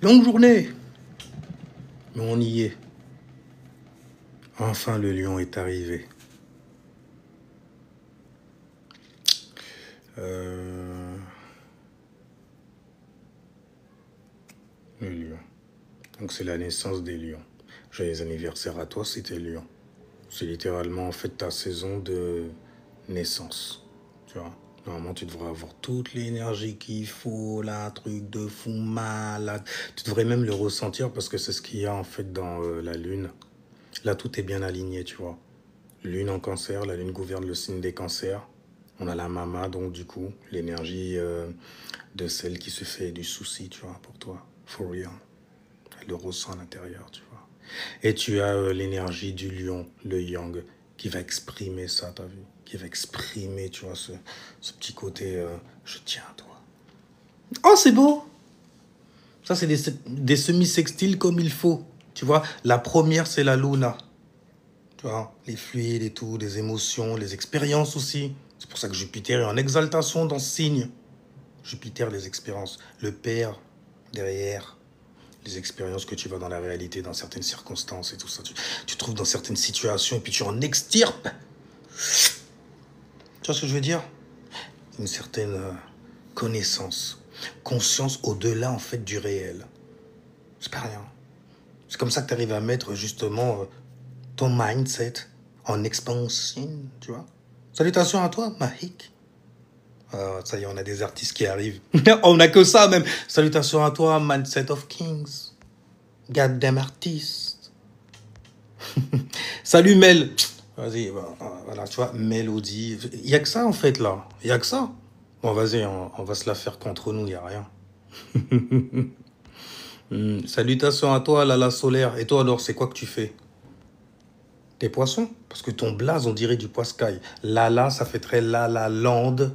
Longue journée. Mais on y est. Enfin, le lion est arrivé. Le lion. Donc c'est la naissance des lions. Joyeux anniversaire à toi, c'était lion. C'est littéralement en fait ta saison de naissance. Tu vois. Normalement, tu devrais avoir toute l'énergie qu'il faut, là, un truc de fou malade. Tu devrais même le ressentir parce que c'est ce qu'il y a en fait dans la lune. Là, tout est bien aligné, tu vois. Lune en cancer, la lune gouverne le signe des cancers. On a la mama, donc du coup, l'énergie de celle qui se fait du souci, tu vois, pour toi. For real. Elle le ressent à l'intérieur, tu vois. Et tu as l'énergie du lion, le yang, qui va exprimer ça, t'as vu? Qui va exprimer, tu vois, ce petit côté je tiens à toi. Oh, c'est beau! Ça, c'est des semi-sextiles comme il faut. Tu vois, la première, c'est la luna. Tu vois, les fluides et tout, les émotions, les expériences aussi. C'est pour ça que Jupiter est en exaltation dans ce signe. Jupiter, les expériences. Le père, derrière, les expériences que tu vas dans la réalité, dans certaines circonstances et tout ça. Tu te trouves dans certaines situations et puis tu en extirpes. Tu vois ce que je veux dire? Une certaine connaissance, conscience au-delà en fait du réel. C'est pas rien. C'est comme ça que tu arrives à mettre justement ton mindset en expansion, tu vois. Salutations à toi, Mahik. Ça y est, on a des artistes qui arrivent. On n'a que ça même. Salutations à toi, Mindset of Kings. Goddamn artiste. Salut Mel. Vas-y, voilà, tu vois, Mélodie. Il n'y a que ça en fait là. Il n'y a que ça. Bon, vas-y, on va se la faire contre nous, il n'y a rien. Salutations à toi, Lala Solaire. Et toi alors, c'est quoi que tu fais? Des poissons? Parce que ton blaze, on dirait du poiscaille. Lala, ça fait très Lala Land.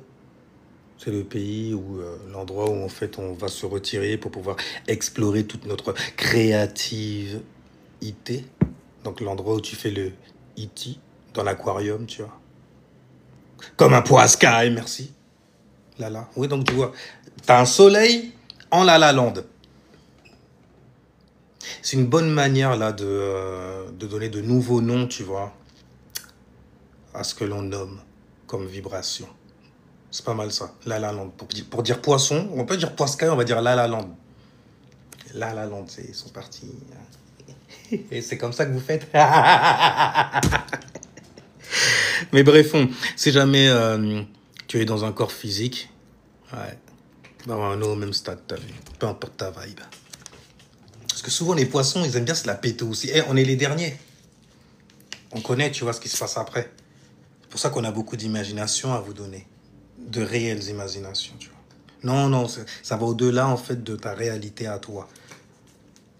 C'est le pays où l'endroit où en fait on va se retirer pour pouvoir explorer toute notre créativité. Donc l'endroit où tu fais le E.T. dans l'aquarium, tu vois. Comme un poiscaille, merci. Lala. Oui, donc tu vois, t'as un soleil en Lala Land. C'est une bonne manière là de donner de nouveaux noms, tu vois, à ce que l'on nomme comme vibration. C'est pas mal ça, La La Land. Pour dire poisson, on peut dire poiscaille, on va dire La La Land. La La Land, ils sont partis. Et c'est comme ça que vous faites. Mais bref, si jamais tu es dans un corps physique, ouais, on est au même stade, t'as vu. Peu importe ta vibe. Parce que souvent les poissons, ils aiment bien se la péter aussi. On est les derniers. On connaît, tu vois, ce qui se passe après. C'est pour ça qu'on a beaucoup d'imagination à vous donner. De réelles imaginations, tu vois. Non, ça va au-delà, en fait, de ta réalité à toi.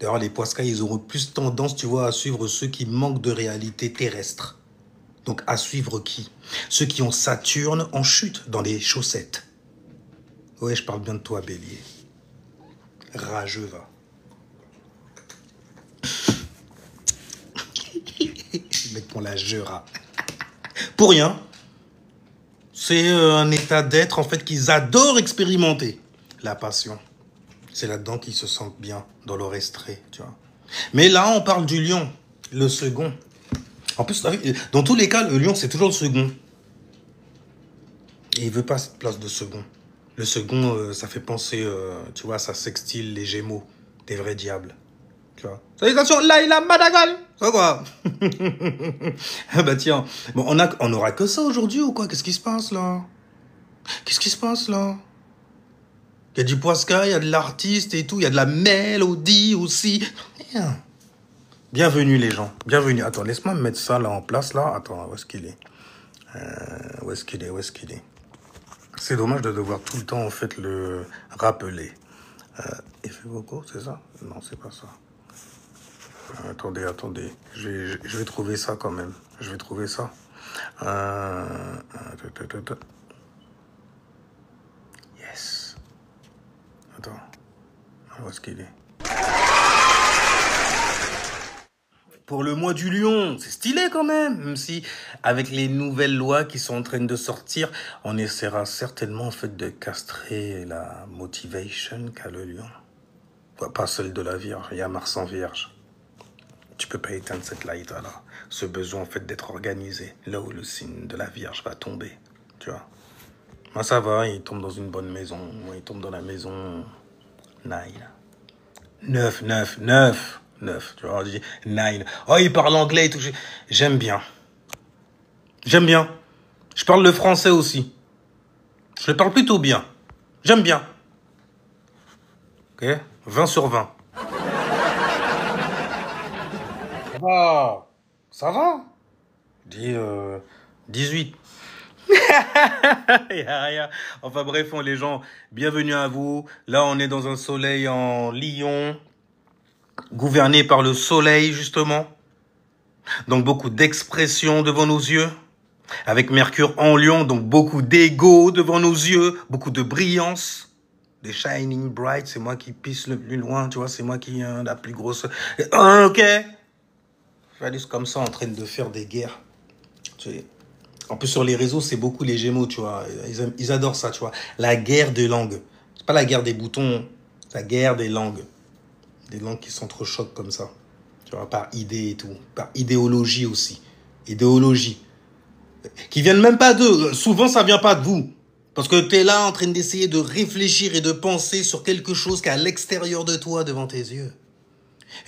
D'ailleurs, les poiscailles, ils auront plus tendance, tu vois, à suivre ceux qui manquent de réalité terrestre. Donc, à suivre qui? Ceux qui ont Saturne en chute dans les chaussettes. Ouais, je parle bien de toi, Bélier. Rageux, va. Les mecs pour la jura. Pour rien. C'est un état d'être, en fait, qu'ils adorent expérimenter. La passion. C'est là-dedans qu'ils se sentent bien, dans leur estrait, tu vois. Mais là, on parle du lion, le second. En plus, dans tous les cas, le lion, c'est toujours le second. Et il veut pas cette place de second. Le second, ça fait penser, tu vois, ça sextile les gémeaux, des vrais diables. Tu vois. Salutations, Laïla Madagal. Ça quoi? Ah bah tiens, bon, on aura que ça aujourd'hui ou quoi? Qu'est-ce qui se passe là? Qu'est-ce qui se passe là? Il y a du poisca, il y a de l'artiste et tout, il y a de la mélodie aussi. Merde. Bienvenue les gens, bienvenue. Attends, laisse-moi me mettre ça là en place là. Attends, où est-ce qu'il est? Où est-ce qu'il est? C'est dommage de devoir tout le temps en fait le rappeler. Effet vocaux, c'est ça? Non, c'est pas ça. Attendez. Je vais trouver ça quand même. Je vais trouver ça. Yes. Attends. Où est-ce qu'il est? Pour le mois du lion, c'est stylé quand même. Même si, avec les nouvelles lois qui sont en train de sortir, on essaiera certainement en fait de castrer la motivation qu'a le lion. Pas celle de la Vierge, il y a Mars en Vierge. Tu peux pas éteindre cette light-là. Ce besoin, en fait, d'être organisé. Là où le signe de la Vierge va tomber. Tu vois. Moi, ça va, il tombe dans une bonne maison. Moi, il tombe dans la maison 9. 9, 9, 9. 9. Tu vois, je dis 9. Oh, il parle anglais et tout. J'aime bien. J'aime bien. Je parle le français aussi. Je le parle plutôt bien. J'aime bien. Ok, 20 sur 20. Ça va. Ça va. Dis 18. Y a rien. Enfin bref, les gens, bienvenue à vous. Là, on est dans un soleil en Lion, gouverné par le soleil, justement. Donc, beaucoup d'expression devant nos yeux. Avec Mercure en Lion, donc beaucoup d'ego devant nos yeux. Beaucoup de brillance. Des shining bright, c'est moi qui pisse le plus loin, tu vois. C'est moi qui la plus grosse. Ok. Je vais aller comme ça en train de faire des guerres. Tu sais. En plus, sur les réseaux, c'est beaucoup les Gémeaux, tu vois. Ils adorent ça, tu vois. La guerre des langues. C'est pas la guerre des boutons, c'est la guerre des langues. Des langues qui s'entrechoquent comme ça. Tu vois, par idée et tout. Par idéologie aussi. Idéologie. Qui viennent même pas d'eux. Souvent, ça vient pas de vous. Parce que tu es là en train d'essayer de réfléchir et de penser sur quelque chose qui est à l'extérieur de toi, devant tes yeux.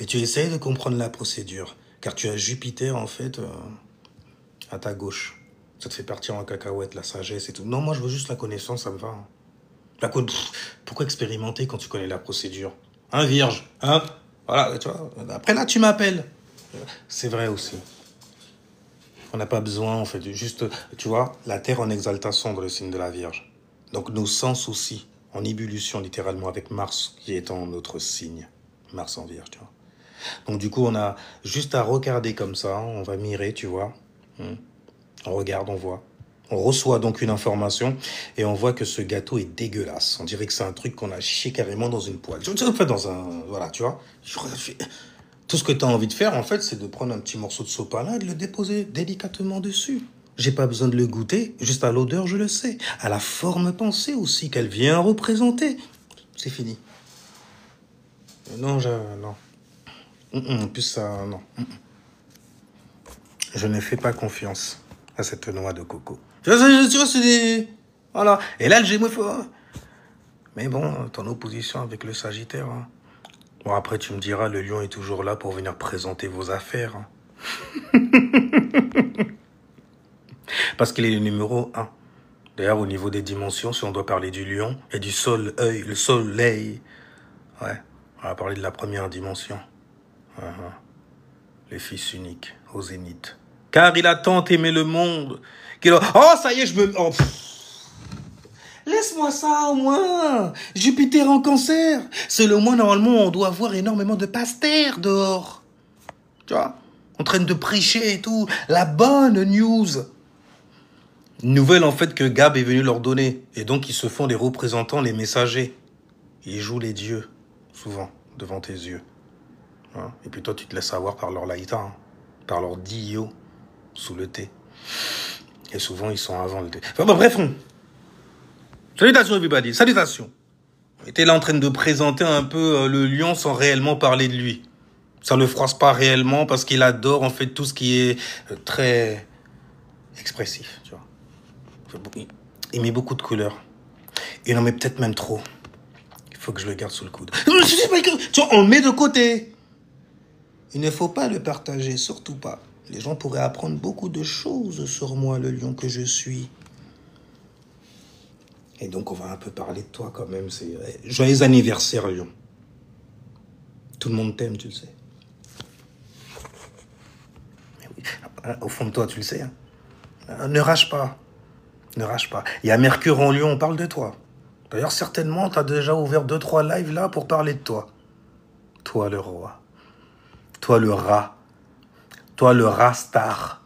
Et tu essayes de comprendre la procédure. Car tu as Jupiter, en fait, à ta gauche. Ça te fait partir en cacahuète, la sagesse et tout. Non, moi, je veux juste la connaissance, ça me va. Pourquoi expérimenter quand tu connais la procédure? Hein, vierge? Hein? Voilà, tu vois. Après, là, tu m'appelles. C'est vrai aussi. On n'a pas besoin, en fait, juste, tu vois, la Terre en exaltation dans le signe de la Vierge. Donc, nos sens aussi, en ébullition, littéralement, avec Mars, qui est en notre signe. Mars en Vierge, tu vois. Donc, du coup, on a juste à regarder comme ça. On va mirer, tu vois. On regarde, on voit. On reçoit donc une information et on voit que ce gâteau est dégueulasse. On dirait que c'est un truc qu'on a chié carrément dans une poêle. En fait, dans un... Voilà, tu vois. Tout ce que tu as envie de faire, en fait, c'est de prendre un petit morceau de sopalin et de le déposer délicatement dessus. J'ai pas besoin de le goûter, juste à l'odeur, je le sais. À la forme pensée aussi, qu'elle vient représenter. C'est fini. Non, non. En plus, ça, non. Je ne fais pas confiance à cette noix de coco. Tu vois, c'est des... Voilà. Et là, le Gémeaux, mais bon, ton opposition avec le Sagittaire... Hein. Bon, après, tu me diras, le lion est toujours là pour venir présenter vos affaires. Hein. Parce qu'il est le numéro 1. D'ailleurs, au niveau des dimensions, si on doit parler du lion et du soleil, le soleil, ouais, on va parler de la première dimension. Les fils uniques au zénith. Car il a tant aimé le monde qu'il a... Oh, ça y est, je me... Oh, laisse-moi ça au moins. Jupiter en cancer. C'est le mois, normalement, on doit avoir énormément de pasteurs dehors. Tu vois, en train de prêcher et tout. La bonne news. Une nouvelle, en fait, que Gab est venu leur donner. Et donc, ils se font les représentants, les messagers. Ils jouent les dieux, souvent, devant tes yeux. Hein? Et puis toi, tu te laisses avoir par leur laïta, hein, par leur dio, sous le thé. Et souvent, ils sont avant le thé. Enfin, bon, bref, salutations, everybody. Salutations. Et t'es là en train de présenter un peu le lion sans réellement parler de lui. Ça ne le froisse pas réellement parce qu'il adore, en fait, tout ce qui est très expressif, tu vois. Il met beaucoup de couleurs. Il en met peut-être même trop. Il faut que je le garde sous le coude. Tu vois, on le met de côté. Il ne faut pas le partager, surtout pas. Les gens pourraient apprendre beaucoup de choses sur moi, le lion que je suis. Et donc, on va un peu parler de toi quand même. Joyeux anniversaire, lion. Tout le monde t'aime, tu le sais. Mais oui, au fond de toi, tu le sais. Hein. Ne rage pas. Ne rage pas. Il y a Mercure en lion, on parle de toi. D'ailleurs, certainement, tu as déjà ouvert 2-3 lives là pour parler de toi. Toi, le roi. Toi, le rat. Toi, le rat star.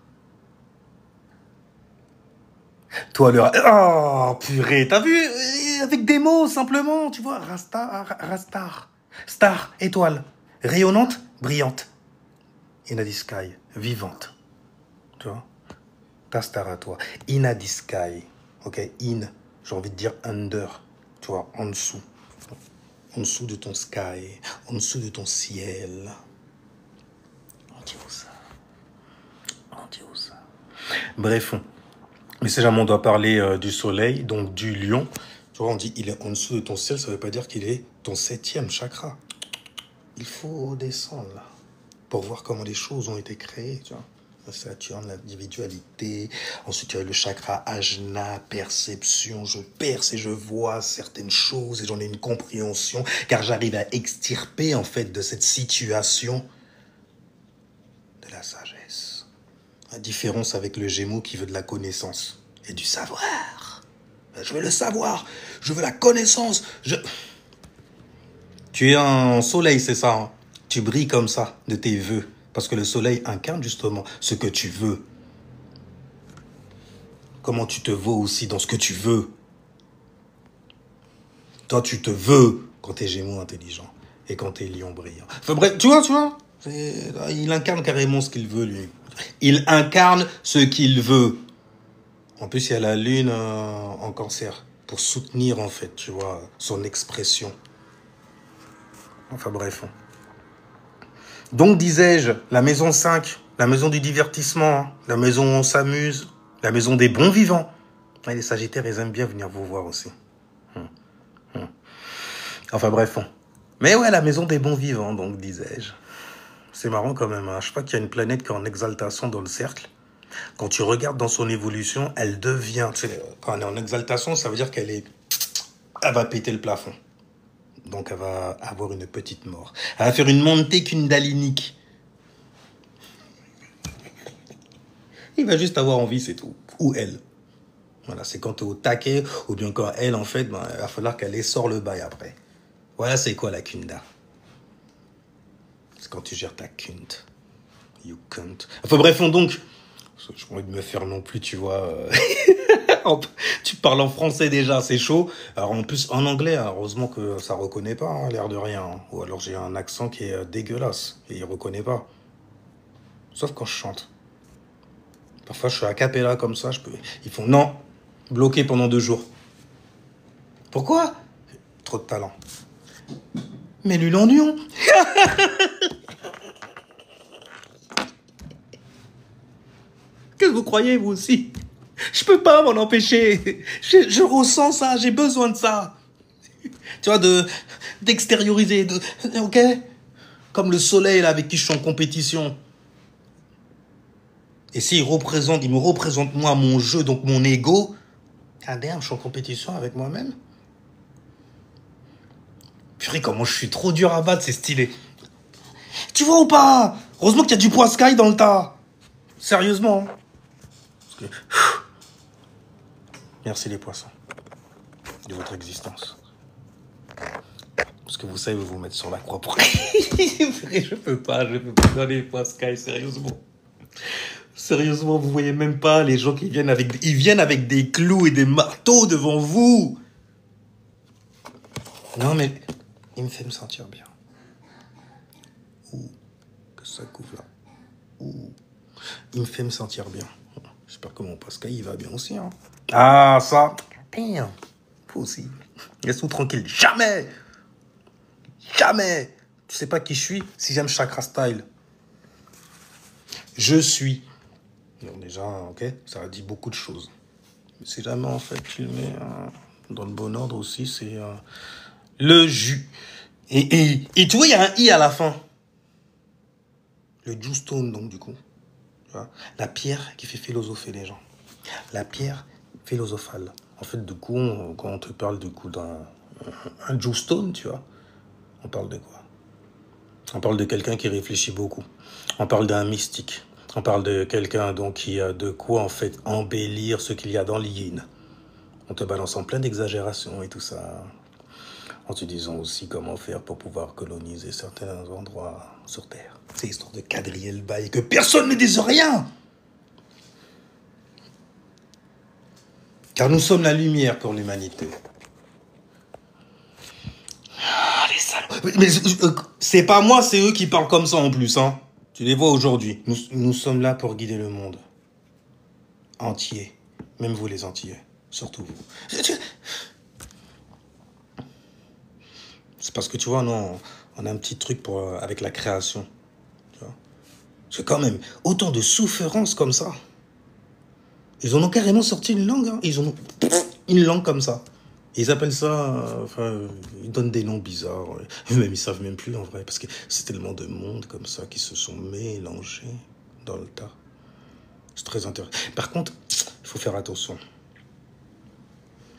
Toi, le rat... Oh, purée, t'as vu? Avec des mots, simplement, tu vois. Rastar. Star, étoile. Rayonnante, brillante. In the sky, vivante. Tu vois? Ta star à toi. In the sky. Ok, in. J'ai envie de dire under. Tu vois, en dessous. en dessous de ton sky, en dessous de ton ciel. On dit où ça? On dit où ça? Bref, mais si jamais on doit parler du soleil, donc du lion, tu vois, on dit il est en dessous de ton ciel, ça ne veut pas dire qu'il est ton 7e chakra. Il faut descendre là, pour voir comment les choses ont été créées, tu vois. Saturne, l'individualité. Ensuite, il y a le chakra ajna, perception. Je perce et je vois certaines choses et j'en ai une compréhension car j'arrive à extirper en fait de cette situation de la sagesse. La différence avec le Gémeaux qui veut de la connaissance et du savoir. Je veux le savoir, je veux la connaissance. Tu es un soleil, c'est ça, hein? Tu brilles comme ça de tes vœux. Parce que le soleil incarne justement ce que tu veux. Comment tu te vois aussi dans ce que tu veux. Toi, tu te veux quand t'es Gémeaux intelligent et quand t'es Lion brillant. Enfin bref, tu vois, il incarne carrément ce qu'il veut, lui. Il incarne ce qu'il veut. En plus, il y a la lune en cancer pour soutenir, en fait, tu vois, son expression. Enfin bref. Donc, disais-je, la maison 5, la maison du divertissement, la maison où on s'amuse, la maison des bons vivants. Et les Sagittaires, ils aiment bien venir vous voir aussi. Enfin bref. Mais ouais, la maison des bons vivants, donc, disais-je. C'est marrant quand même. Hein. Je sais pas qu'il y a une planète qui est en exaltation dans le cercle. Quand tu regardes dans son évolution, elle devient... Tu sais, quand elle est en exaltation, ça veut dire elle va péter le plafond. Donc, elle va avoir une petite mort. Elle va faire une montée kundalinique. Il va juste avoir envie, c'est tout. Ou elle. Voilà, c'est quand tu es au taquet, ou bien quand elle, en fait, il va falloir qu'elle essore le bail après. Voilà, c'est quoi la kunda? C'est quand tu gères ta kunt. You cunt. Enfin bref, donc... Je n'ai envie de me faire non plus, tu vois... Tu parles en français déjà, c'est chaud. Alors en plus, en anglais, heureusement que ça reconnaît pas, hein, l'air de rien. Hein. Ou alors j'ai un accent qui est dégueulasse, et il reconnaît pas. Sauf quand je chante. Parfois, je suis a cappella comme ça, ils font non, bloqué pendant 2 jours. Pourquoi? Trop de talent. Mais lui l'ennuyant. Qu'est-ce que vous croyez, vous aussi? Je peux pas m'en empêcher. Je ressens ça, j'ai besoin de ça. Tu vois, d'extérioriser, ok? Comme le soleil, là, avec qui je suis en compétition. Et s'il me représente moi, mon jeu, donc mon ego, ah damn, je suis en compétition avec moi-même. Purée, comment je suis trop dur à battre, c'est stylé. Tu vois ou pas? Heureusement qu'il y a du poids sky dans le tas. Sérieusement. Parce que... Merci les poissons de votre existence. Parce que vous savez vous mettre sur la croix pour... Je peux pas donner les poids sky, sérieusement. Sérieusement, vous voyez même pas les gens qui viennent avec... Ils viennent avec des clous et des marteaux devant vous. Non, mais il me fait me sentir bien. Ouh, que ça couvre là. Ouh, il me fait me sentir bien. J'espère que mon Pascal, il va bien aussi. Hein. Ah, ça. Damn. Faut aussi. Laisse-nous tranquille. Jamais. Jamais. Tu sais pas qui je suis? 6e chakra style. Je suis. Donc déjà, ok, ça dit beaucoup de choses. Mais si jamais, en fait, tu le mets dans le bon ordre aussi, c'est le jus. Et tu vois, il y a un i à la fin. Le Jewstone, donc, du coup. Tu vois, la pierre qui fait philosopher les gens. La pierre philosophale. En fait, du coup, quand on te parle, du coup, d'un Jewstone, tu vois, on parle de quoi? On parle de quelqu'un qui réfléchit beaucoup. On parle d'un mystique. On parle de quelqu'un donc qui a de quoi en fait embellir ce qu'il y a dans l'yin. On te balance en plein d'exagération et tout ça. En te disant aussi comment faire pour pouvoir coloniser certains endroits sur Terre. C'est histoire de quadriller le bail, que personne ne dise rien. Car nous sommes la lumière pour l'humanité. Ah, les salauds. Mais c'est pas moi, c'est eux qui parlent comme ça en plus, hein. Tu les vois aujourd'hui. Nous sommes là pour guider le monde. Entier. Même vous les Antillais. Surtout vous. C'est C'est parce que, tu vois, non, on a un petit truc avec la création. Tu vois. C'est quand même autant de souffrance comme ça. Ils en ont carrément sorti une langue. Hein. Ils en ont une langue comme ça. Ils appellent ça... ils donnent des noms bizarres. Eux-mêmes, ils savent même plus, en vrai. Parce que c'est tellement de monde comme ça qui se sont mélangés dans le tas. C'est très intéressant. Par contre, il faut faire attention.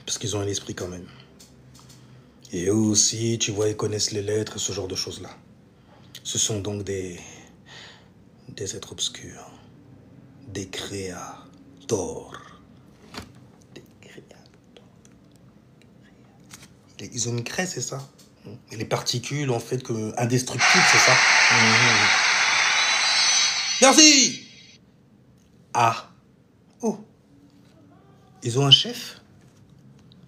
Parce qu'ils ont un esprit quand même. Et eux aussi, tu vois, ils connaissent les lettres, ce genre de choses-là. Ce sont donc des êtres obscurs. Des créateurs. Des créateurs. Ils ont une craie, c'est ça. Et les particules, en fait, indestructibles, c'est ça. Merci. Ah. Oh. Ils ont un chef.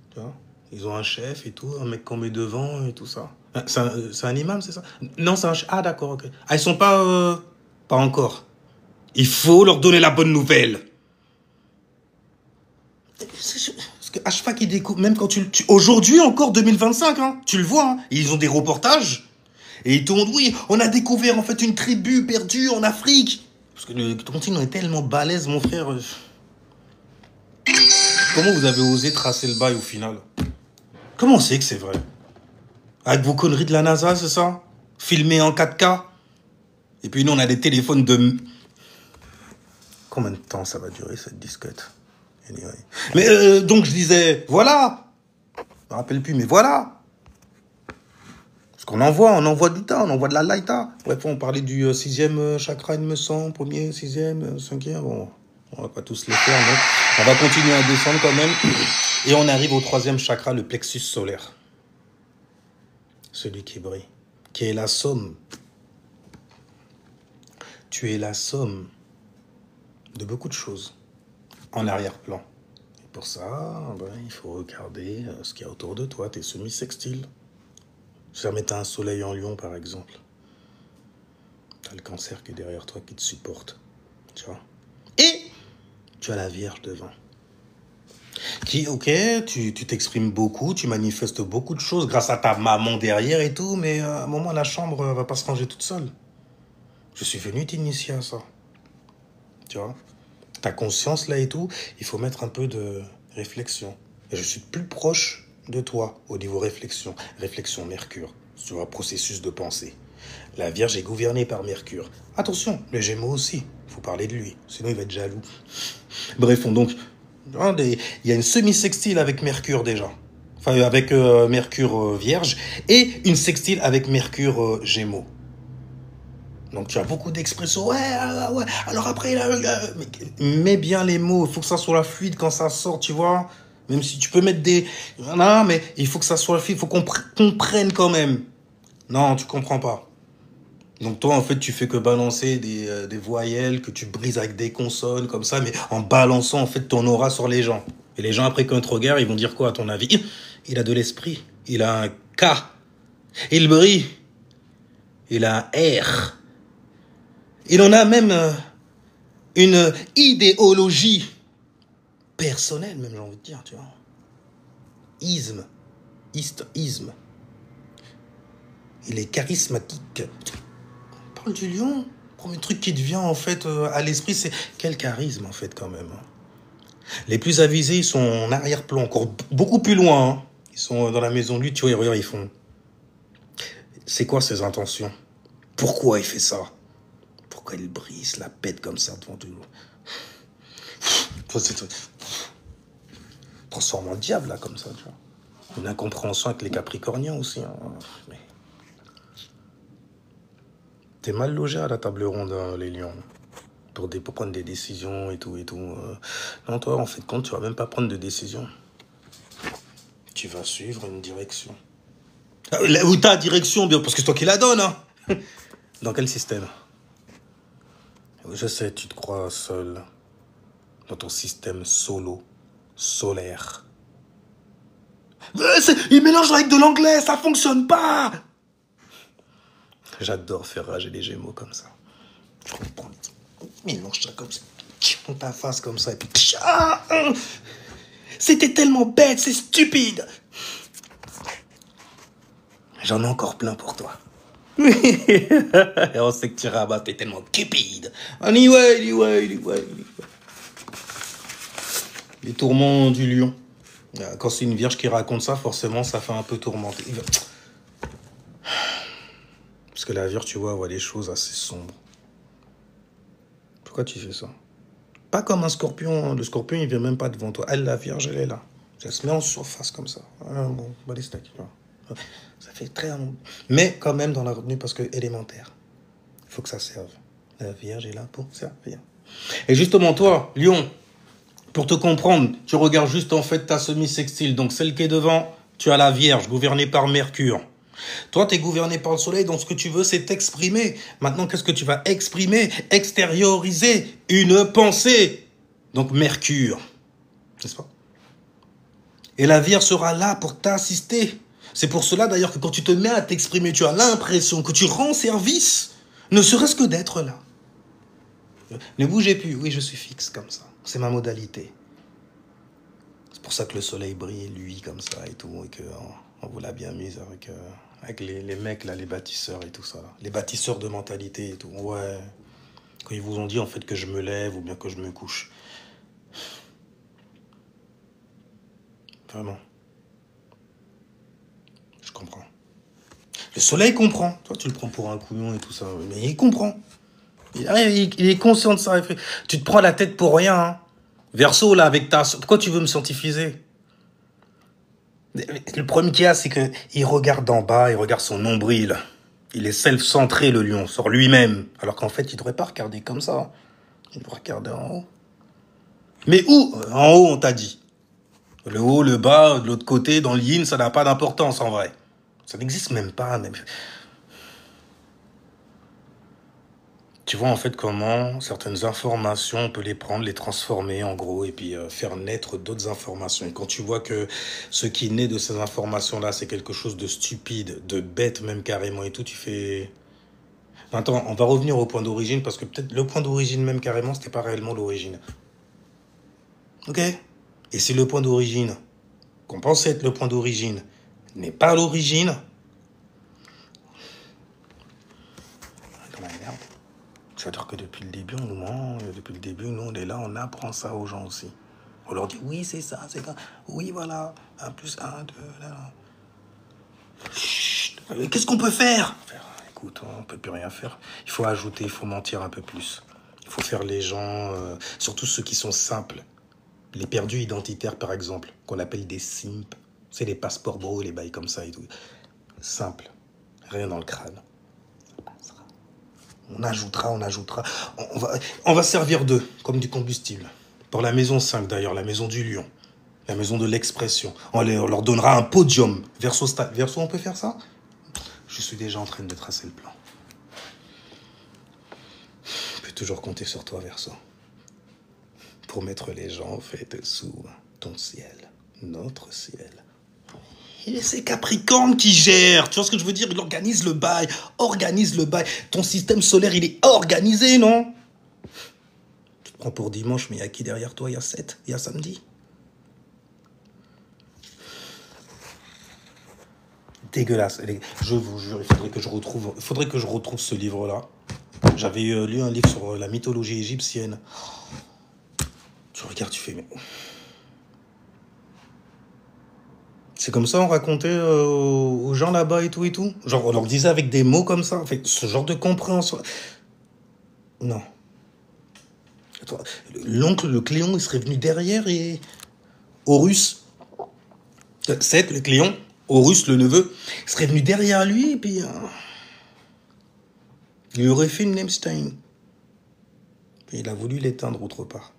Tu vois. Ils ont un chef et tout, un mec qu'on met devant et tout ça. C'est un imam, c'est ça? Non, c'est un chef. Ah, d'accord, ok. Ah, ils sont pas... Pas encore. Il faut leur donner la bonne nouvelle. Parce qu'à chaque fois qu'ils découvrent, même quand aujourd'hui encore, 2025, hein, tu le vois, hein, ils ont des reportages. Et ils te disent, oui, on a découvert en fait une tribu perdue en Afrique. Parce que le continent est tellement balèze, mon frère. Comment vous avez osé tracer le bail au final? Comment c'est que c'est vrai? Avec vos conneries de la NASA, c'est ça? Filmé en 4K? Et puis nous, on a des téléphones de... Combien de temps ça va durer, cette disquette? Anyway. Mais donc, je disais, voilà. Je me rappelle plus, mais voilà. Parce qu'on on envoie du temps, on envoie de la laïta. Bref, on parlait du 6e chakra, il me semble, 1er, 6e, 5e, bon... On va pas tous les faire, donc on va continuer à descendre quand même. Et on arrive au 3e chakra, le plexus solaire. Celui qui brille. Qui est la somme. Tu es la somme de beaucoup de choses en arrière-plan. Et pour ça, il faut regarder ce qu'il y a autour de toi, tes semi-sextiles. Si jamais tu as un soleil en lion, par exemple. Tu as le cancer qui est derrière toi, qui te supporte. Tu vois. Et tu as la Vierge devant. Qui, ok, tu t'exprimes beaucoup, tu manifestes beaucoup de choses grâce à ta maman derrière et tout, mais à un moment, la chambre va pas se ranger toute seule. Je suis venu t'initier à ça. Tu vois. Ta conscience là et tout, il faut mettre un peu de réflexion. Et je suis plus proche de toi au niveau réflexion. Réflexion Mercure, tu vois, processus de pensée. La Vierge est gouvernée par Mercure. Attention, le Gémeaux aussi. Il faut parler de lui, sinon il va être jaloux. Bref, donc, il y a une semi-sextile avec Mercure déjà. Enfin, avec Mercure Vierge. Et une sextile avec Mercure Gémeaux. Donc tu as beaucoup d'expressions. Ouais. Alors après, mets bien les mots. Il faut que ça soit fluide quand ça sort, tu vois. Même si tu peux mettre des... Non, mais il faut que ça soit fluide. Il faut qu'on comprenne quand même. Non, tu comprends pas. Donc toi, en fait, tu fais que balancer des voyelles que tu brises avec des consonnes comme ça, mais en balançant, en fait, ton aura sur les gens. Et les gens, après, quand ils te regardent, ils vont dire quoi, à ton avis? Il a de l'esprit. Il a un K. Il brille. Il a un R. Il en a même une idéologie personnelle, même, j'ai envie de dire, tu vois. Isme. Il est charismatique. On parle du lion. Le premier truc qui te vient, en fait, à l'esprit, c'est quel charisme, en fait, quand même. Les plus avisés, ils sont en arrière-plan, encore beaucoup plus loin. Hein. Ils sont dans la maison de lui, tu vois, regarde, ils font... C'est quoi ses intentions? Pourquoi il fait ça? Pourquoi il brille, il se la pète comme ça devant tout le monde? Transforme en diable, là, comme ça, tu vois. Une incompréhension avec les Capricorniens aussi. Hein. Mais... T'es mal logé à la table ronde, hein, les lions. Pour prendre des décisions et tout. Non, toi, en fait, compte, tu vas même pas prendre de décision. Tu vas suivre une direction. Ou ta direction, bien, parce que c'est toi qui la donne, hein. Dans quel système? Je sais, tu te crois seul dans ton système solaire. Il mélange avec de l'anglais, ça fonctionne pas. J'adore faire rager les Gémeaux comme ça. Mélange ça comme ça, dans ta face comme ça, et puis... C'était tellement bête, c'est stupide. J'en ai encore plein pour toi. Et on sait que tu rabats, t'es tellement cupide. Anyway. Les tourments du lion. Quand c'est une vierge qui raconte ça, forcément, ça fait un peu tourmenter. Parce que la vierge, tu vois, voit les choses assez sombres. Pourquoi tu fais ça? Pas comme un scorpion. Le scorpion, il vient même pas devant toi. Elle, la vierge, elle est là. Elle se met en surface comme ça. Ah, bon, les steaks. Ça fait très... Mais quand même dans la retenue parce que élémentaire. Il faut que ça serve. La vierge est là pour servir. Et justement, toi, lion, pour te comprendre, tu regardes juste en fait ta semi-sextile. Donc celle qui est devant, tu as la vierge, gouvernée par Mercure. Toi, tu es gouverné par le soleil, donc ce que tu veux, c'est t'exprimer. Maintenant, qu'est-ce que tu vas exprimer? Extérioriser une pensée. Donc Mercure, n'est-ce pas? Et la Vierge sera là pour t'assister. C'est pour cela d'ailleurs que quand tu te mets à t'exprimer, tu as l'impression que tu rends service, ne serait-ce que d'être là. Ne bougez plus, oui, je suis fixe comme ça. C'est ma modalité. C'est pour ça que le soleil brille, lui, comme ça et tout, et qu'on vous l'a bien mise avec les mecs, là, les bâtisseurs et tout ça. Là. Les bâtisseurs de mentalité et tout. Ouais. Quand ils vous ont dit, en fait, que je me lève ou bien que je me couche. Vraiment. Je comprends. Le soleil comprend. Toi, tu le prends pour un couillon et tout ça. Mais il comprend. Il est conscient de ça. Tu te prends la tête pour rien. Hein. Verseau, là, avec ta... Pourquoi tu veux me scientifiser? Le problème qu'il y a, c'est qu'il regarde d'en bas, il regarde son nombril. Il est self-centré, le lion, sur lui-même. Alors qu'en fait, il ne devrait pas regarder comme ça. Il devrait regarder en haut. Mais où? En haut, on t'a dit. Le haut, le bas, de l'autre côté, dans le yin, ça n'a pas d'importance, en vrai. Ça n'existe même pas. Même. Tu vois, en fait, comment certaines informations, on peut les prendre, les transformer, en gros, et puis faire naître d'autres informations. Et quand tu vois que ce qui naît de ces informations-là, c'est quelque chose de stupide, de bête même carrément et tout, tu fais... Attends, on va revenir au point d'origine, parce que peut-être le point d'origine même carrément, c'était pas réellement l'origine. Ok? Et si le point d'origine, qu'on pensait être le point d'origine, n'est pas l'origine... C'est-à-dire que depuis le début, nous, on est là, on apprend ça aux gens aussi. On leur dit, oui, c'est ça, c'est ça. Oui, voilà, 1 plus 1, 2, là. Chut, qu'est-ce qu'on peut faire? Écoute, on peut plus rien faire. Il faut ajouter, il faut mentir un peu plus. Il faut faire les gens, surtout ceux qui sont simples. Les perdus identitaires, par exemple, qu'on appelle des simps. C'est les passeports bro, les bails comme ça et tout. Simple, rien dans le crâne. On ajoutera. On va servir d'eux, comme du combustible. Pour la maison 5, d'ailleurs, la maison du lion. La maison de l'expression. On leur donnera un podium. Verseau, on peut faire ça? Je suis déjà en train de tracer le plan. Je peux toujours compter sur toi, Verseau. Pour mettre les gens, en fait, sous ton ciel. Notre ciel. Et c'est Capricorne qui gère, tu vois ce que je veux dire? Il organise le bail. Ton système solaire, il est organisé, non? Tu te prends pour dimanche, mais il y a qui derrière toi? Il y a 7, il y a samedi. Dégueulasse. Je vous jure, il faudrait que je retrouve ce livre-là. J'avais lu un livre sur la mythologie égyptienne. Tu regardes, tu fais... Mais... C'est comme ça on racontait aux gens là-bas et tout. Genre, on leur disait avec des mots comme ça. En fait, ce genre de compréhension. Non. L'oncle, le Cléon, il serait venu derrière et... Horus. 7, le Cléon. Horus, le neveu. Il serait venu derrière lui et puis... il lui aurait fait une Nemstein. Puis il a voulu l'éteindre autre part.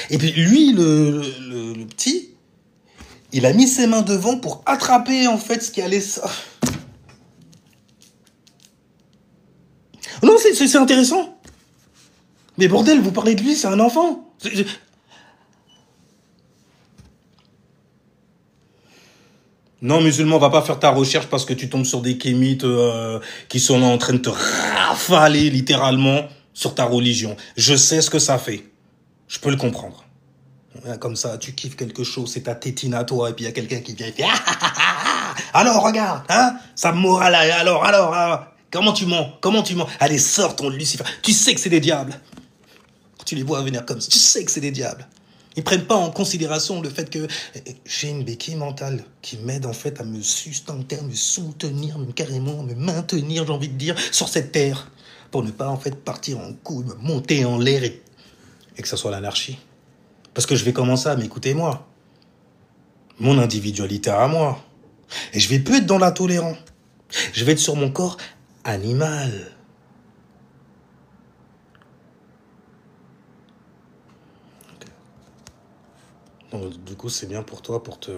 Et puis lui, le petit... Il a mis ses mains devant pour attraper, en fait, ce qui allait... Non, c'est intéressant. Mais bordel, vous parlez de lui, c'est un enfant. Non, musulman, va pas faire ta recherche parce que tu tombes sur des kémites qui sont là en train de te rafaler, littéralement, sur ta religion. Je sais ce que ça fait. Je peux le comprendre. Comme ça, tu kiffes quelque chose, c'est ta tétine à toi, et puis il y a quelqu'un qui vient et fait ah, ah, ah, ah. Alors, regarde, hein, sa morale, alors, comment tu mens? Allez, sors ton Lucifer. Tu sais que c'est des diables. Tu les vois venir comme ça, tu sais que c'est des diables. Ils prennent pas en considération le fait que j'ai une béquille mentale qui m'aide en fait à me sustenter, à me soutenir, même carrément, à me maintenir, j'ai envie de dire, sur cette terre. Pour ne pas en fait partir en couille, me monter en l'air et que ça soit l'anarchie. Parce que je vais commencer à m'écouter moi. Mon individualité à moi. Et je vais plus être dans l'intolérant. Je vais être sur mon corps animal. Donc, du coup, c'est bien pour toi, pour te...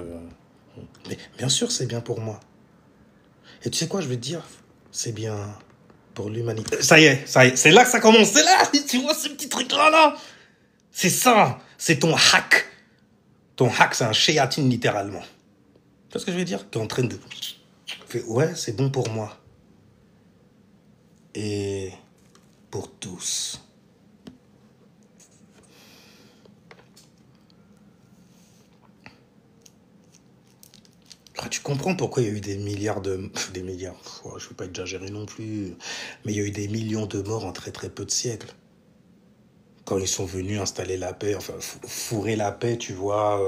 Mais bien sûr, c'est bien pour moi. Et tu sais quoi, je vais te dire? C'est bien pour l'humanité. Ça y est, c'est là que ça commence. C'est là, tu vois ce petit truc-là, là. C'est ça, c'est ton hack. Ton hack, c'est un shayatin, littéralement. Tu vois ce que je veux dire? Qui est en train de... Ouais, c'est bon pour moi. Et pour tous. Tu comprends pourquoi il y a eu des milliards de... Des milliards, je ne vais pas exagérer non plus. Mais il y a eu des millions de morts en très très peu de siècles. Quand ils sont venus installer la paix, enfin fourrer la paix, tu vois,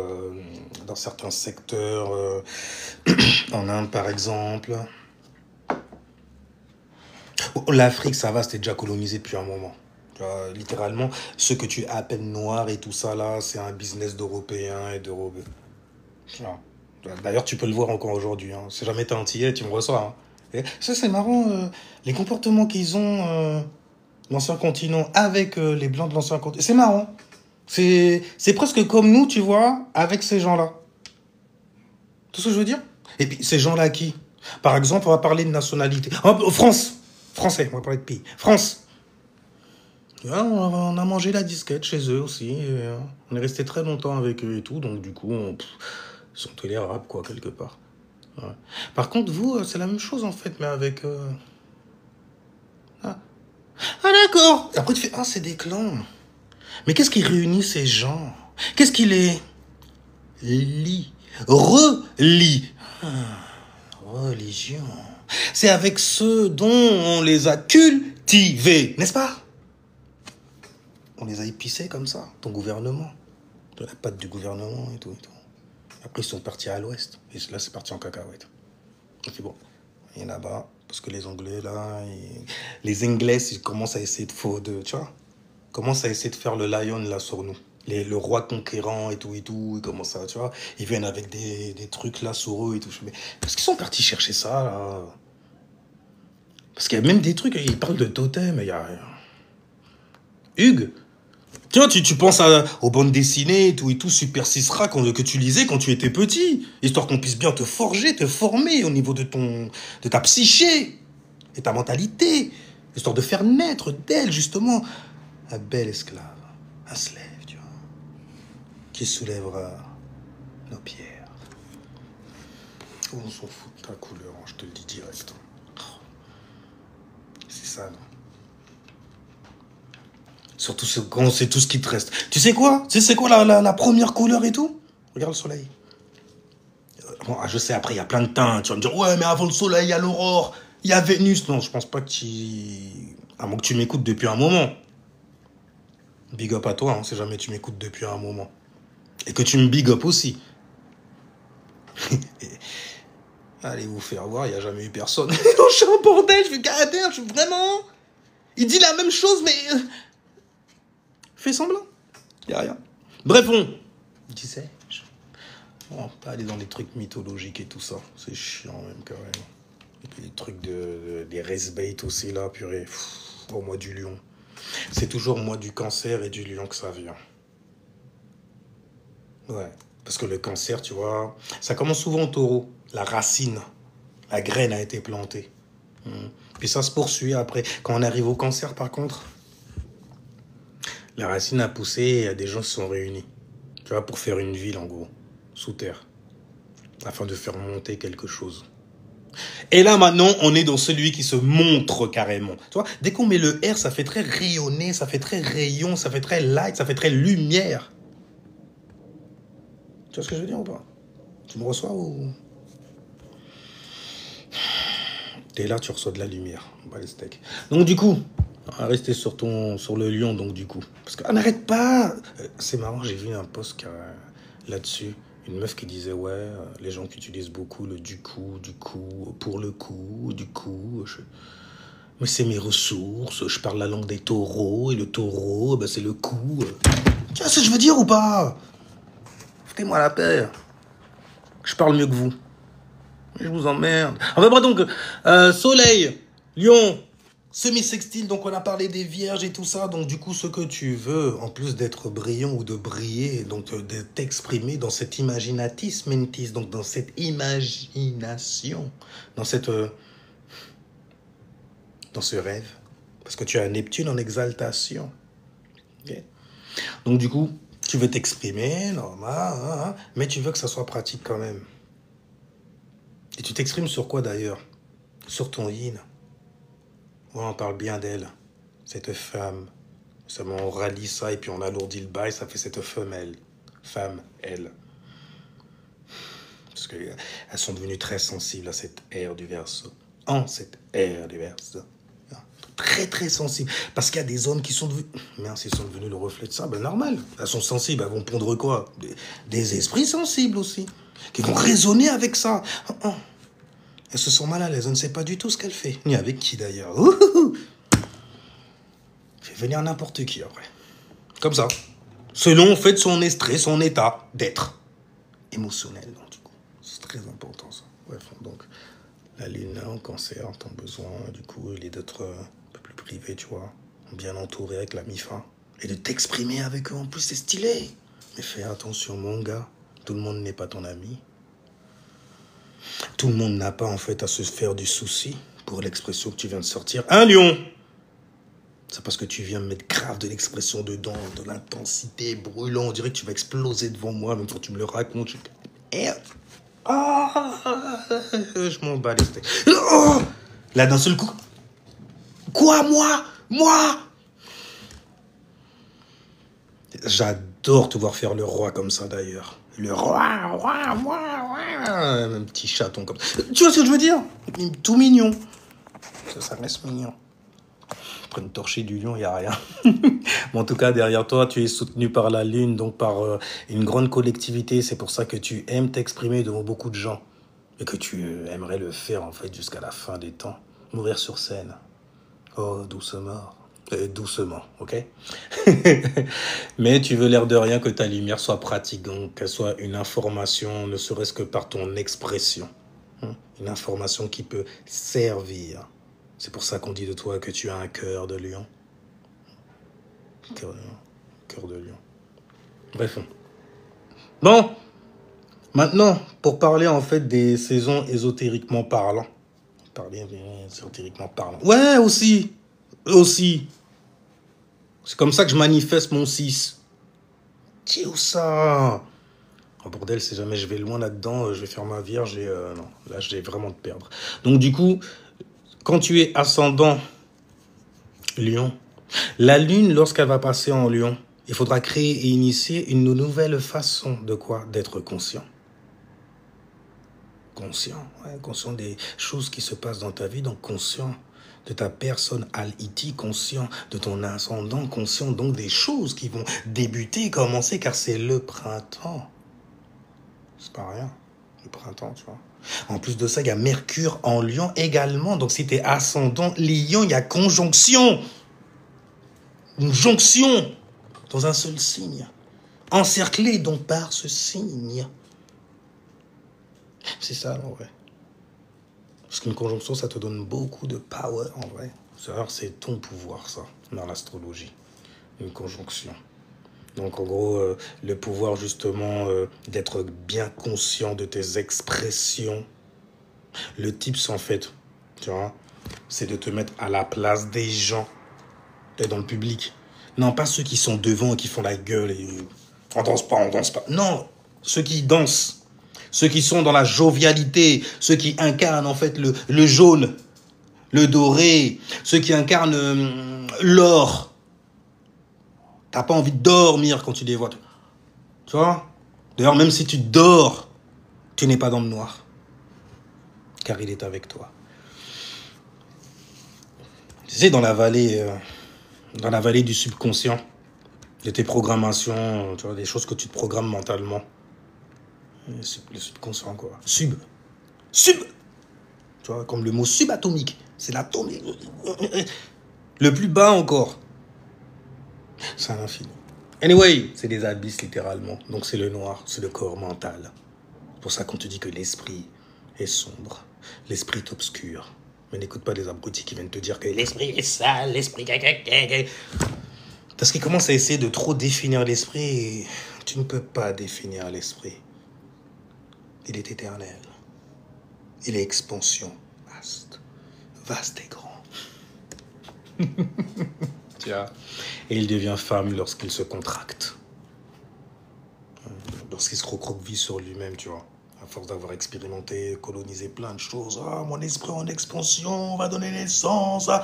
dans certains secteurs, en Inde par exemple. L'Afrique, ça va, c'était déjà colonisé depuis un moment. Tu vois, littéralement, ceux que tu appelles noirs et tout ça là, c'est un business d'Européens et d'Européens. D'ailleurs, tu peux le voir encore aujourd'hui. Hein. Si jamais t'es antillais, tu me reçois. Hein. Et ça, c'est marrant, les comportements qu'ils ont, l'ancien continent, avec les blancs de l'ancien continent. C'est marrant. C'est presque comme nous, tu vois, avec ces gens-là. Tout ce que je veux dire? Et puis, ces gens-là qui? Par exemple, on va parler de nationalité. Oh, France! Français, on va parler de pays. France! On a mangé la disquette chez eux aussi. Et, on est resté très longtemps avec eux et tout, donc du coup, ils sont tolérables, quoi, quelque part. Ouais. Par contre, vous, c'est la même chose, en fait, mais avec... Ah, d'accord. Après, tu fais, c'est des clans. Mais qu'est-ce qui réunit ces gens? Qu'est-ce qui les lie? Relie. Religion. C'est avec ceux dont on les a cultivés, n'est-ce pas? On les a épicés comme ça, ton gouvernement. De la patte du gouvernement et tout. Après, ils sont partis à l'ouest. Et là, c'est parti en cacahuète. Ok, bon. Et là-bas, parce que les Anglais, là, les Anglais, ils commencent à essayer tu vois, commencent à essayer de faire le lion, là, sur nous. Le roi conquérant et tout, ils commencent à, tu vois, ils viennent avec des trucs, là, sur eux et tout. Mais parce qu'ils sont partis chercher ça, là. Parce qu'il y a même des trucs, ils parlent de totem, il y a... Hugues, tu vois, tu penses aux bandes dessinées et tout, Super Sisra que tu lisais quand tu étais petit, histoire qu'on puisse bien te forger, te former au niveau de ta psyché et ta mentalité, histoire de faire naître d'elle, justement, un bel esclave, un slave, tu vois, qui soulèvera nos pierres. Oh, on s'en fout de ta couleur, hein, je te le dis direct. C'est ça, non? Surtout quand c'est tout ce qui te reste. Tu sais quoi? C'est quoi la première couleur et tout? Regarde le soleil. Bon, je sais, après, il y a plein de teintes. Tu vas me dire, ouais, mais avant le soleil, il y a l'aurore, il y a Vénus. Non, je pense pas que à moins que tu m'écoutes depuis un moment. Big up à toi, hein, si jamais tu m'écoutes depuis un moment. Et que tu me big up aussi. Allez vous faire voir, il n'y a jamais eu personne. Je suis un bordel, je suis caractère, je suis vraiment... Il dit la même chose, mais... Fais semblant. Il n'y a rien. Bref, disais-je. On va pas aller dans des trucs mythologiques et tout ça. C'est chiant même, quand même. Et puis les trucs des race bait aussi, là, purée. Au mois du lion. C'est toujours au mois du cancer et du lion que ça vient. Ouais. Parce que le cancer, tu vois, ça commence souvent au taureau. La racine, la graine a été plantée. Puis ça se poursuit après. Quand on arrive au cancer, par contre, la racine a poussé et des gens se sont réunis. Tu vois, pour faire une ville, en gros, sous terre. Afin de faire monter quelque chose. Et là, maintenant, on est dans celui qui se montre carrément. Tu vois, dès qu'on met le R, ça fait très rayonné, ça fait très rayon, ça fait très light, ça fait très lumière. Tu vois ce que je veux dire ou pas? Tu me reçois ou... T'es là, tu reçois de la lumière. Bah, les steaks. Donc du coup, on va rester sur le lion, donc du coup. Parce qu'on n'arrête pas. C'est marrant, j'ai vu un post là-dessus. Une meuf qui disait, ouais, les gens qui utilisent beaucoup le du coup, pour le coup, du coup. Mais c'est mes ressources, je parle la langue des taureaux, et le taureau, ben, c'est le coup. Tu vois ce que je veux dire ou pas? Foutez-moi la paix. Je parle mieux que vous. Je vous emmerde. Enfin bref, donc, soleil, lion, semi-sextile, donc on a parlé des vierges et tout ça. Donc du coup, ce que tu veux, en plus d'être brillant ou de briller, donc de t'exprimer dans cet imaginatis mentis, donc dans cette imagination, dans ce rêve. Parce que tu as Neptune en exaltation. Okay. Donc du coup, tu veux t'exprimer, normal, mais tu veux que ça soit pratique quand même. Et tu t'exprimes sur quoi d'ailleurs? Sur ton yin. Ouais, on parle bien d'elle, cette femme. Seulement on rallie ça et puis on alourdit le bail, ça fait cette femelle. Femme, elle. Parce qu'elles sont devenues très sensibles à cette ère du Verseau. En cette ère du Verseau. Très très sensibles. Parce qu'il y a des hommes qui sont devenus... Mince, ils sont devenus le reflet de ça. Ben normal. Elles sont sensibles. Elles vont pondre quoi? Des esprits sensibles aussi. Qui vont raisonner avec ça. Elles se sentent mal à l'aise. On ne sait pas du tout ce qu'elle fait. Ni avec qui d'ailleurs. Fait venir n'importe qui après. Comme ça. Selon en fait son stress, son état d'être émotionnel. Donc, du coup, c'est très important ça. Bref, donc la lune en cancer, ton besoin, du coup, il est d'être un peu plus privé, tu vois. Bien entouré avec la MIFA. Et de t'exprimer avec eux en plus, c'est stylé. Mais fais attention, mon gars. Tout le monde n'est pas ton ami. Tout le monde n'a pas en fait à se faire du souci pour l'expression que tu viens de sortir. Un lion! C'est parce que tu viens me mettre grave de l'expression dedans, de l'intensité brûlant. On dirait que tu vas exploser devant moi, même quand tu me le racontes. Je m'en bats les steaks. Oh, là, d'un seul coup. Quoi, moi? J'adore te voir faire le roi comme ça, d'ailleurs. Le roi, moi. Un petit chaton comme ça. Tu vois ce que je veux dire? Tout mignon. Ça reste mignon. Après une torchée du lion, il n'y a rien. Mais en tout cas, derrière toi, tu es soutenu par la lune, donc par une grande collectivité. C'est pour ça que tu aimes t'exprimer devant beaucoup de gens. Et que tu aimerais le faire, en fait, jusqu'à la fin des temps. Mourir sur scène. Oh, doucement. Doucement, ok? Mais tu veux l'air de rien que ta lumière soit pratique, donc qu'elle soit une information, ne serait-ce que par ton expression. Une information qui peut servir. C'est pour ça qu'on dit de toi que tu as un cœur de lion. Cœur de lion. Bref. Bon, maintenant, pour parler en fait des saisons ésotériquement parlant. Ouais, aussi. C'est comme ça que je manifeste mon 6. Qui où ça? Oh bordel, si jamais je vais loin là-dedans, je vais faire ma vierge et non, là je vais vraiment te perdre. Donc du coup, quand tu es ascendant Lion, la lune, lorsqu'elle va passer en Lion, il faudra créer et initier une nouvelle façon de quoi? D'être conscient. Conscient des choses qui se passent dans ta vie, donc conscient de ta personne al-iti, conscient de ton ascendant, conscient donc des choses qui vont débuter, commencer, car c'est le printemps. C'est pas rien, le printemps, tu vois. En plus de ça, il y a Mercure en Lion également, donc si tu es ascendant Lion, il y a conjonction. Une jonction dans un seul signe, encerclé donc par ce signe. C'est ça, en vrai. Parce qu'une conjonction, ça te donne beaucoup de power, en vrai. C'est ton pouvoir, ça, dans l'astrologie. Une conjonction. Donc, en gros, le pouvoir, justement, d'être bien conscient de tes expressions. Le tips, en fait, tu vois, c'est de te mettre à la place des gens. T'es dans le public. Non, pas ceux qui sont devant et qui font la gueule et... On danse pas. Non, ceux qui dansent. Ceux qui sont dans la jovialité, ceux qui incarnent en fait le jaune, le doré, ceux qui incarnent l'or. T'as pas envie de dormir quand tu les vois. Tu vois? D'ailleurs, même si tu dors, tu n'es pas dans le noir. Car il est avec toi. Tu sais, dans la vallée du subconscient, de tes programmations, tu vois, des choses que tu te programmes mentalement. Le subconscient, quoi. Sub. Tu vois, comme le mot subatomique. C'est l'atomique. Le plus bas encore. C'est un infini. Anyway, c'est des abysses littéralement. Donc c'est le noir, c'est le corps mental. C'est pour ça qu'on te dit que l'esprit est sombre. L'esprit est obscur. Mais n'écoute pas les abrutis qui viennent te dire que l'esprit est sale, l'esprit... Parce qu'ils commencent à essayer de trop définir l'esprit et tu ne peux pas définir l'esprit. Il est éternel. Il est expansion. Vaste. Vaste et grand. Tiens. Et il devient femme lorsqu'il se contracte. Lorsqu'il se recroqueville sur lui-même, tu vois. À force d'avoir expérimenté, colonisé plein de choses. Ah, mon esprit en expansion va donner naissance. Ah.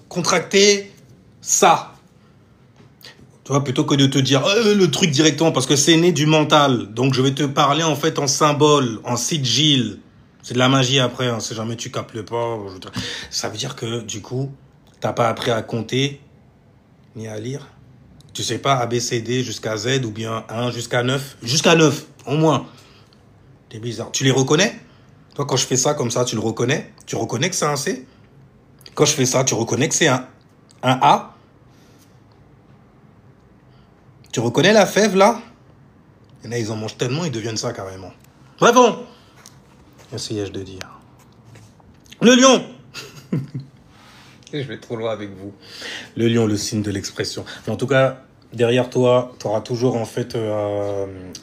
Contracter, ça. Tu vois, plutôt que de te dire le truc directement, parce que c'est né du mental. Donc je vais te parler en fait en symbole, en sigil. C'est de la magie après, hein, si jamais tu captes pas. Ça veut dire que du coup, t'as pas appris à compter, ni à lire. Tu sais pas ABCD jusqu'à Z ou bien 1 jusqu'à 9. Jusqu'à 9, au moins. C'est bizarre. Tu les reconnais? Toi, quand je fais ça comme ça, tu le reconnais? Tu reconnais que c'est un C? Quand je fais ça, tu reconnais que c'est un A? Tu reconnais la fève, là? Il y en a, ils en mangent tellement, ils deviennent ça, carrément. Bref, bon. Essayais-je de dire. Le lion. Je vais trop loin avec vous. Le lion, le signe de l'expression. Mais en tout cas, derrière toi, tu auras toujours, en fait,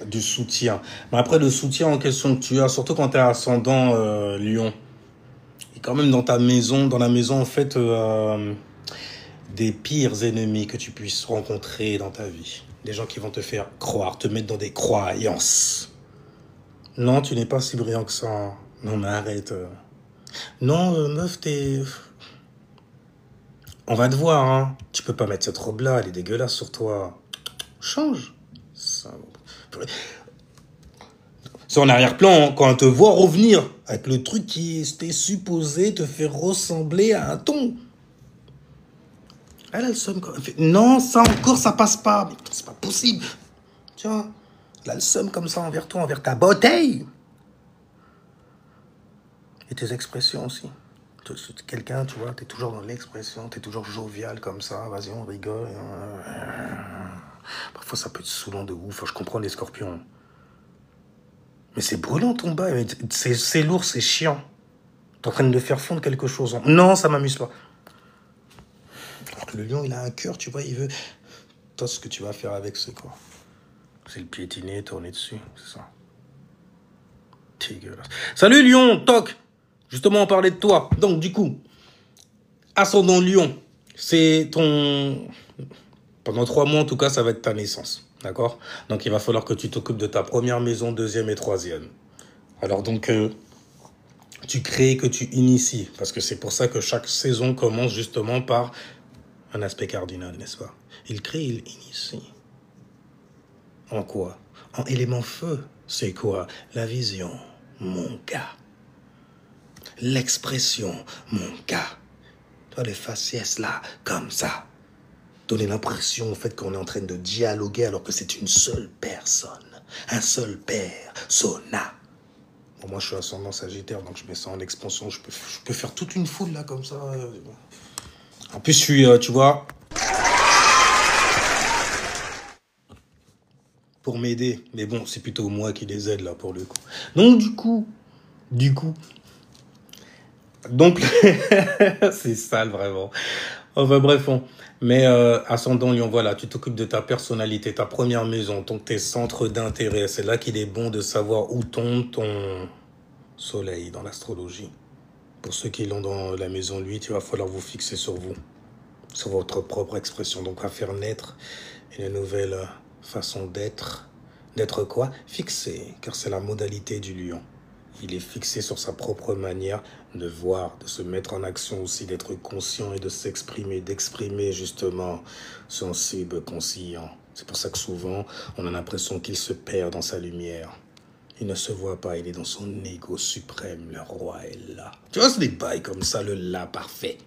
du soutien. Mais après, le soutien en question que tu as, surtout quand tu es ascendant lion, et quand même dans ta maison, dans la maison, en fait, des pires ennemis que tu puisses rencontrer dans ta vie. Des gens qui vont te faire croire, te mettre dans des croyances. Non, tu n'es pas si brillant que ça. Non, mais arrête. Non, meuf, t'es... On va te voir, hein. Tu peux pas mettre cette robe-là, elle est dégueulasse sur toi. Change. Ça... C'est en arrière-plan, hein, quand on te voit revenir avec le truc qui était supposé te faire ressembler à un ton. Elle a le seum quand même. Non, ça encore, ça passe pas. Mais c'est pas possible. Tu vois, elle a le seum comme ça envers toi, envers ta bouteille. Et tes expressions aussi. Quelqu'un, tu vois, t'es toujours dans l'expression, t'es toujours jovial comme ça. Vas-y, on rigole. Parfois, ça peut être saoulant de ouf. Je comprends les scorpions. Mais c'est brûlant ton bail. C'est lourd, c'est chiant. T'es en train de faire fondre quelque chose. Non, ça m'amuse pas. Alors que le lion, il a un cœur, tu vois, il veut... Toi, ce que tu vas faire avec, c'est quoi? C'est le piétiner, tourner dessus, c'est ça. Dégueulasse. Salut lion, toc. Justement, on parlait de toi. Donc, du coup, ascendant lion, c'est ton... Pendant 3 mois, en tout cas, ça va être ta naissance. D'accord? Donc, il va falloir que tu t'occupes de ta première maison, deuxième et troisième. Alors, donc... tu crées, que tu inities. Parce que c'est pour ça que chaque saison commence justement par un aspect cardinal, n'est-ce pas? Il crée, il initie. En quoi? En élément feu. C'est quoi? La vision, mon gars. L'expression, mon gars. Toi, les faciès là, comme ça. Donner l'impression, en fait, qu'on est en train de dialoguer alors que c'est une seule personne. Un seul père, Sona. Bon, moi, je suis ascendant Sagittaire, donc je mets ça en expansion. Je peux faire toute une foule, là, comme ça. En plus, je suis, tu vois... pour m'aider. Mais bon, c'est plutôt moi qui les aide, là, pour le coup. Donc, du coup... Donc, c'est sale, vraiment. Enfin, bref, mais ascendant Lion, voilà, tu t'occupes de ta personnalité, ta première maison, tes centres d'intérêt. C'est là qu'il est bon de savoir où tombe ton soleil dans l'astrologie. Pour ceux qui l'ont dans la maison 8, il va falloir vous fixer sur vous, sur votre propre expression. Donc, à faire naître une nouvelle façon d'être. D'être quoi? Fixé, car c'est la modalité du lion. Il est fixé sur sa propre manière de voir, de se mettre en action aussi, d'être conscient et de s'exprimer, d'exprimer justement son subconscient. C'est pour ça que souvent, on a l'impression qu'il se perd dans sa lumière. Il ne se voit pas, il est dans son ego suprême, le roi est là. Tu vois, c'est des bails comme ça, le là parfait.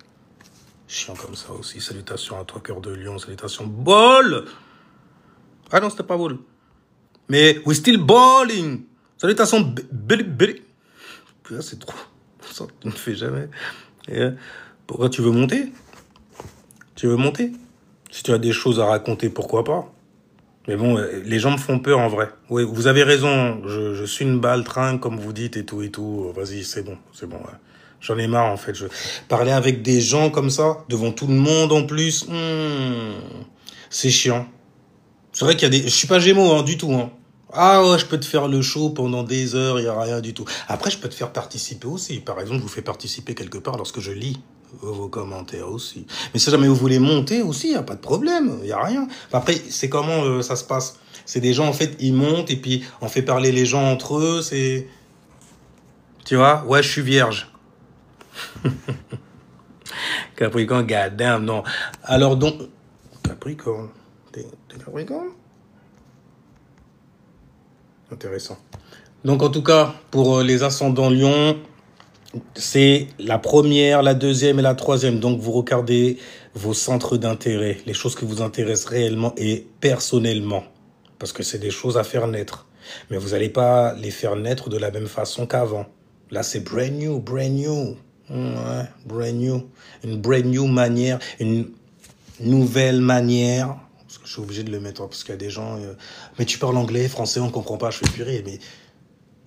Chiant comme ça aussi. Salutations à toi, cœur de lion, salutations. Ball! Ah non, c'était pas ball. Mais we still balling. Salutations, Billy. C'est trop. Ça, tu ne fais jamais. Et, pourquoi tu veux monter? Tu veux monter? Si tu as des choses à raconter, pourquoi pas? Mais bon, les gens me font peur en vrai. Oui, vous avez raison. Je suis une baltringue, comme vous dites, et tout, et tout. Vas-y, c'est bon, c'est bon. Ouais. J'en ai marre, en fait. Parler avec des gens comme ça, devant tout le monde en plus, c'est chiant. C'est vrai qu'il y a des... Je suis pas Gémeaux, hein, du tout. Hein. Ah ouais, je peux te faire le show pendant des heures, il n'y a rien du tout. Après, je peux te faire participer aussi. Par exemple, je vous fais participer quelque part lorsque je lis vos commentaires aussi. Mais si jamais vous voulez monter aussi, il n'y a pas de problème, il n'y a rien. Après, c'est comment ça se passe? C'est des gens, en fait, ils montent et puis on fait parler les gens entre eux, c'est... Tu vois? Ouais, je suis vierge. Capricorne, goddamn, non. Alors donc... Capricorne. T'es Capricorne? Intéressant. Donc en tout cas, pour les ascendants Lion, c'est la première, la deuxième et la troisième. Donc vous regardez vos centres d'intérêt, les choses qui vous intéressent réellement et personnellement. Parce que c'est des choses à faire naître. Mais vous n'allez pas les faire naître de la même façon qu'avant. Là, c'est brand new, brand new. Ouais, brand new. Une brand new manière, une nouvelle manière. Parce que je suis obligé de le mettre, parce qu'il y a des gens... mais tu parles anglais, français, on ne comprend pas, je fais purée. Mais...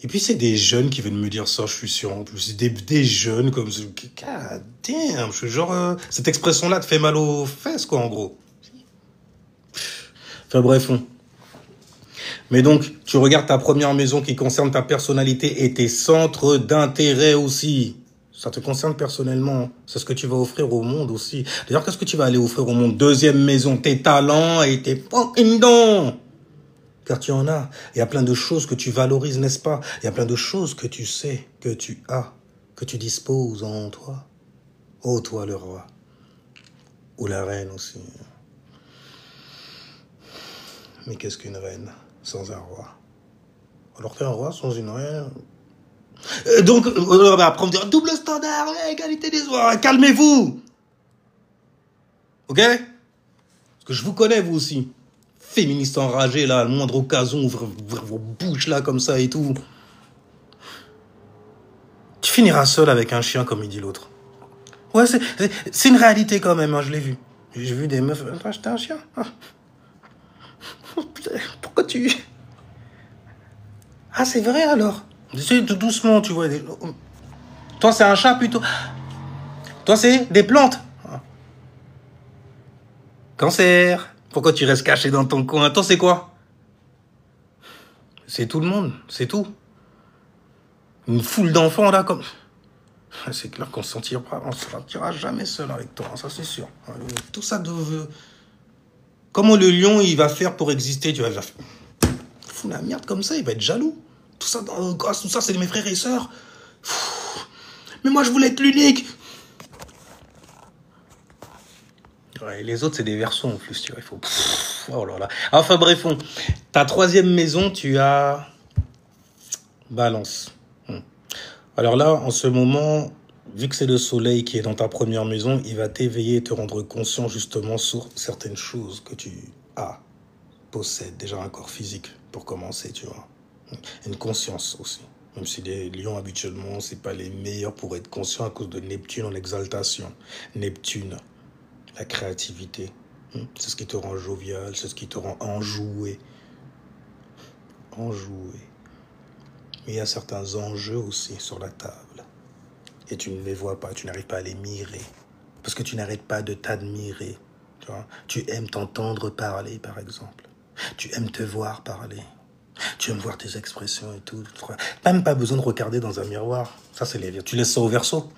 Et puis c'est des jeunes qui viennent me dire ça, je suis sûr, en plus. Des jeunes comme ça. God damn, je suis genre... cette expression-là te fait mal aux fesses, quoi, en gros. Enfin bref, Mais donc, tu regardes ta première maison qui concerne ta personnalité et tes centres d'intérêt aussi. Ça te concerne personnellement. C'est ce que tu vas offrir au monde aussi. D'ailleurs, qu'est-ce que tu vas aller offrir au monde? Deuxième maison, tes talents et tes fucking dons. Car tu en as. Il y a plein de choses que tu valorises, n'est-ce pas? Il y a plein de choses que tu sais, que tu as, que tu disposes en toi. Oh, toi le roi. Ou la reine aussi. Mais qu'est-ce qu'une reine sans un roi? Alors qu'un roi sans une reine... Donc, après on me dit double standard, égalité des droits, calmez-vous. Ok? Parce que je vous connais, vous aussi. Féministes enragés, là, à la moindre occasion, ouvrir vos bouches, là, comme ça et tout. Tu finiras seul avec un chien, comme il dit l'autre. Ouais, c'est une réalité quand même, hein, je l'ai vu. J'ai vu des meufs acheter un chien. Ah. Oh, putain, pourquoi tu... Ah, c'est vrai, alors? J'essaie tout doucement, tu vois. Toi, c'est un chat, plutôt. Toi, c'est des plantes. Cancer. Pourquoi tu restes caché dans ton coin? Toi, c'est quoi? C'est tout le monde, c'est tout. Une foule d'enfants, là, comme... C'est clair qu'on ne s'en sortira jamais seul avec toi, ça, c'est sûr. Tout ça de... Comment le lion, il va faire pour exister? Tu vas faire... Fous la merde comme ça, il va être jaloux. Tout ça, tout ça, c'est mes frères et sœurs. Mais moi, je voulais être l'unique. Ouais, les autres, c'est des versions en plus, tu vois. Il faut... Oh là là. Enfin, bref, ta troisième maison, tu as... Balance. Alors là, en ce moment, vu que c'est le soleil qui est dans ta première maison, il va t'éveiller et te rendre conscient justement sur certaines choses que tu as, possèdes. Déjà un corps physique, pour commencer, tu vois. Une conscience aussi. Même si les lions, habituellement, c'est pas les meilleurs pour être conscients à cause de Neptune en exaltation. Neptune, la créativité. C'est ce qui te rend jovial, c'est ce qui te rend enjoué. Enjoué. Mais il y a certains enjeux aussi sur la table. Et tu ne les vois pas, tu n'arrives pas à les mirer. Parce que tu n'arrêtes pas de t'admirer. Tu vois? Tu aimes t'entendre parler, par exemple. Tu aimes te voir parler. Tu aimes voir tes expressions et tout. Même pas besoin de regarder dans un miroir. Ça, c'est les... Tu laisses ça au verso.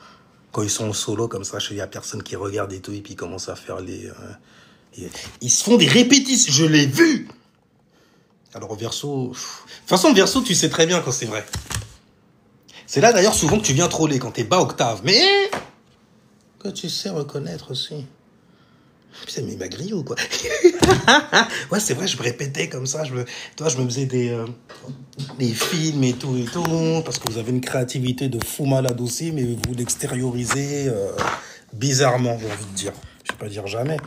Quand ils sont en solo, comme ça, il n'y a personne qui regarde et tout, et puis ils commencent à faire les... Ils se font des répétitions, je l'ai vu. Alors, au verso... De toute façon, verso, tu sais très bien quand c'est vrai. C'est là, d'ailleurs, souvent que tu viens troller, quand t'es bas octave. Mais que tu sais reconnaître aussi. Putain, mais il m'a grillé ou quoi? Ouais, c'est vrai, je me répétais comme ça. Je me faisais des films et tout, parce que vous avez une créativité de fou malade aussi, mais vous l'extériorisez bizarrement, j'ai envie de dire. Je vais pas dire jamais.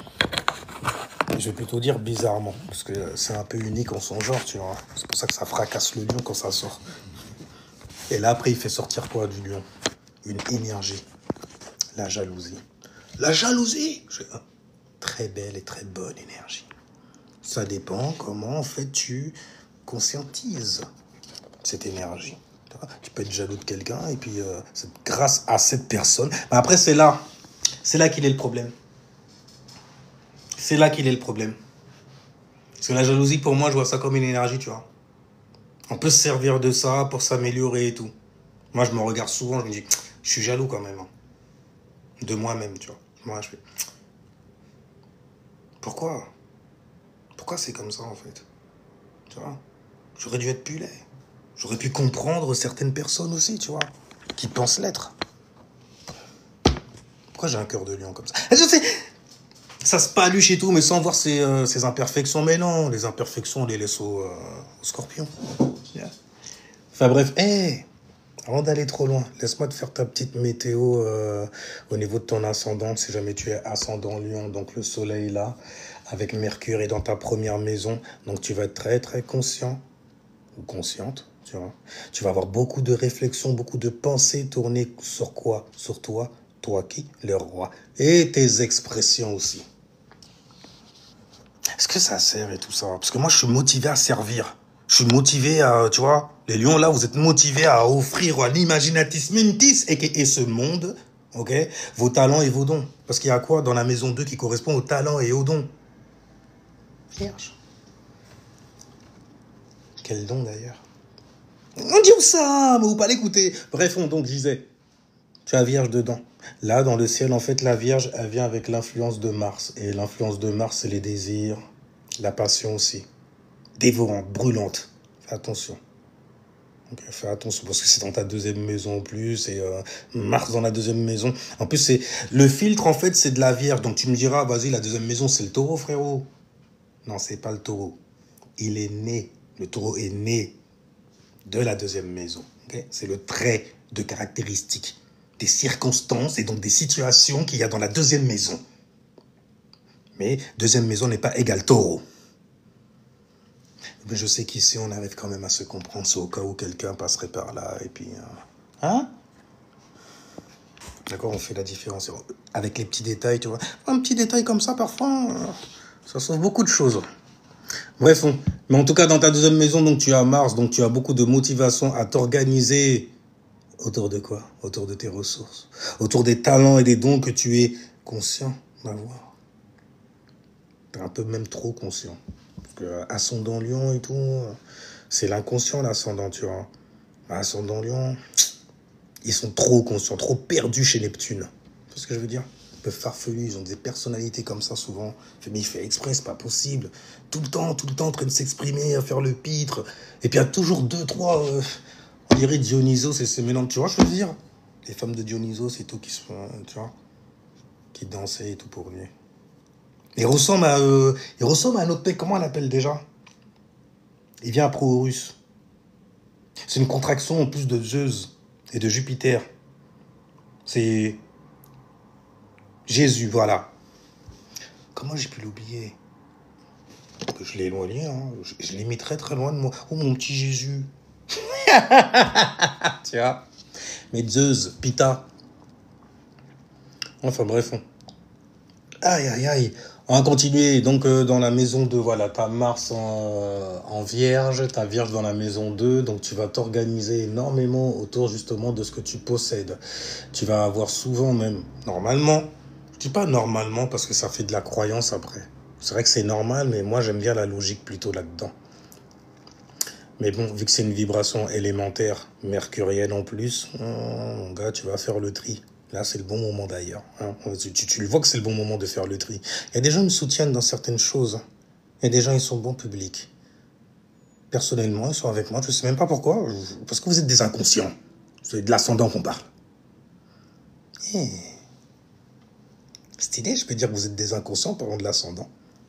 Je vais plutôt dire bizarrement, parce que c'est un peu unique en son genre, tu vois. C'est pour ça que ça fracasse le lion quand ça sort. Et là, après, il fait sortir quoi du lion? Une énergie. La jalousie. La jalousie, très belle et très bonne énergie. Ça dépend comment, en fait, tu conscientises cette énergie. Tu peux être jaloux de quelqu'un, et puis c'est grâce à cette personne. Mais après, c'est là qu'il est le problème. C'est là qu'il est le problème. Parce que la jalousie, pour moi, je vois ça comme une énergie, tu vois. On peut se servir de ça pour s'améliorer et tout. Moi, je me regarde souvent, je me dis, je suis jaloux quand même. Hein. De moi-même, tu vois. Moi, je fais... Pourquoi c'est comme ça, en fait? Tu vois? J'aurais dû être plus laid. J'aurais pu comprendre certaines personnes aussi, tu vois, qui pensent l'être. Pourquoi j'ai un cœur de lion comme ça? Je sais, ça se paluche et tout, mais sans voir ses imperfections. Mais non, les imperfections, on les laisse au scorpion. Yeah. Enfin bref, avant d'aller trop loin, laisse-moi te faire ta petite météo au niveau de ton ascendant, si jamais tu es ascendant lion, donc le soleil là, avec Mercure est dans ta première maison, donc tu vas être très très conscient, ou consciente, tu vois. Tu vas avoir beaucoup de réflexions, beaucoup de pensées tournées sur quoi? Sur toi, toi qui? Le roi. Et tes expressions aussi. Est-ce que ça sert et tout ça? Parce que moi, je suis motivé à servir. Je suis motivé à, tu vois, les lions là, vous êtes motivés à offrir à l'imaginatis mentis et ce monde, ok, vos talents et vos dons. Parce qu'il y a quoi dans la maison 2 qui correspond aux talents et aux dons? Vierge. Quel don d'ailleurs? On dit où ça, mais vous pas l'écouter. Bref, donc je disais, tu as Vierge dedans. Là, dans le ciel, en fait, la Vierge, elle vient avec l'influence de Mars. Et l'influence de Mars, c'est les désirs, la passion aussi. Dévorante, brûlante. Fais attention. Okay, fais attention, parce que c'est dans ta deuxième maison en plus. Et Mars dans la deuxième maison. En plus, c'est le filtre, en fait, c'est de la Vierge. Donc tu me diras, vas-y, la deuxième maison, c'est le taureau, frérot. Non, c'est pas le taureau. Il est né. Le taureau est né de la deuxième maison. Okay? C'est le trait de caractéristique des circonstances et donc des situations qu'il y a dans la deuxième maison. Mais deuxième maison n'est pas égal taureau. Mais je sais qu'ici, on arrive quand même à se comprendre, c'est au cas où quelqu'un passerait par là, et puis... Hein? D'accord, on fait la différence. Avec les petits détails, tu vois. Un petit détail comme ça, parfois, ça sauve beaucoup de choses. Bref, mais en tout cas, dans ta deuxième maison, donc tu as Mars, donc tu as beaucoup de motivation à t'organiser. Autour de quoi? Autour de tes ressources. Autour des talents et des dons que tu es conscient d'avoir. T'es un peu même trop conscient. Parce que ascendant lion et tout, c'est l'inconscient l'ascendant, tu vois. Ascendant lion, ils sont trop conscients, trop perdus chez Neptune. C'est ce que je veux dire? Ils peuvent farfelus, ils ont des personnalités comme ça souvent. Mais il fait exprès, c'est pas possible. Tout le temps en train de s'exprimer, à faire le pitre. Et puis il y a toujours deux, trois... On dirait Dionysos et ses mélanges, tu vois, je veux dire. Les femmes de Dionysos et tout qui se font, tu vois, qui dansaient et tout pour lui. Il ressemble à un autre mec, comment on l'appelle déjà? Il vient à Pro-Horus. C'est une contraction en plus de Zeus et de Jupiter. C'est Jésus, voilà. Comment j'ai pu l'oublier? Je l'ai éloigné, hein. Je l'ai mis très très loin de moi. Oh mon petit Jésus. Tu vois. Mais Zeus, Pita. Enfin bref. Aïe aïe aïe. On va continuer. Donc dans la maison 2, voilà, t'as Mars en Vierge, t'as Vierge dans la maison 2, donc tu vas t'organiser énormément autour justement de ce que tu possèdes. Tu vas avoir souvent même, normalement, je dis pas normalement parce que ça fait de la croyance après. C'est vrai que c'est normal, mais moi j'aime bien la logique plutôt là-dedans. Mais bon, vu que c'est une vibration élémentaire, mercurienne en plus, mon gars, tu vas faire le tri. Là, c'est le bon moment d'ailleurs. Hein. Tu le vois que c'est le bon moment de faire le tri. Il y a des gens qui me soutiennent dans certaines choses. Il y a des gens qui sont bons publics. Personnellement, ils sont avec moi. Je ne sais même pas pourquoi. Parce que vous êtes des inconscients. C'est de l'ascendant qu'on parle. Stylé, je peux dire que vous êtes des inconscients parlant de l'ascendant.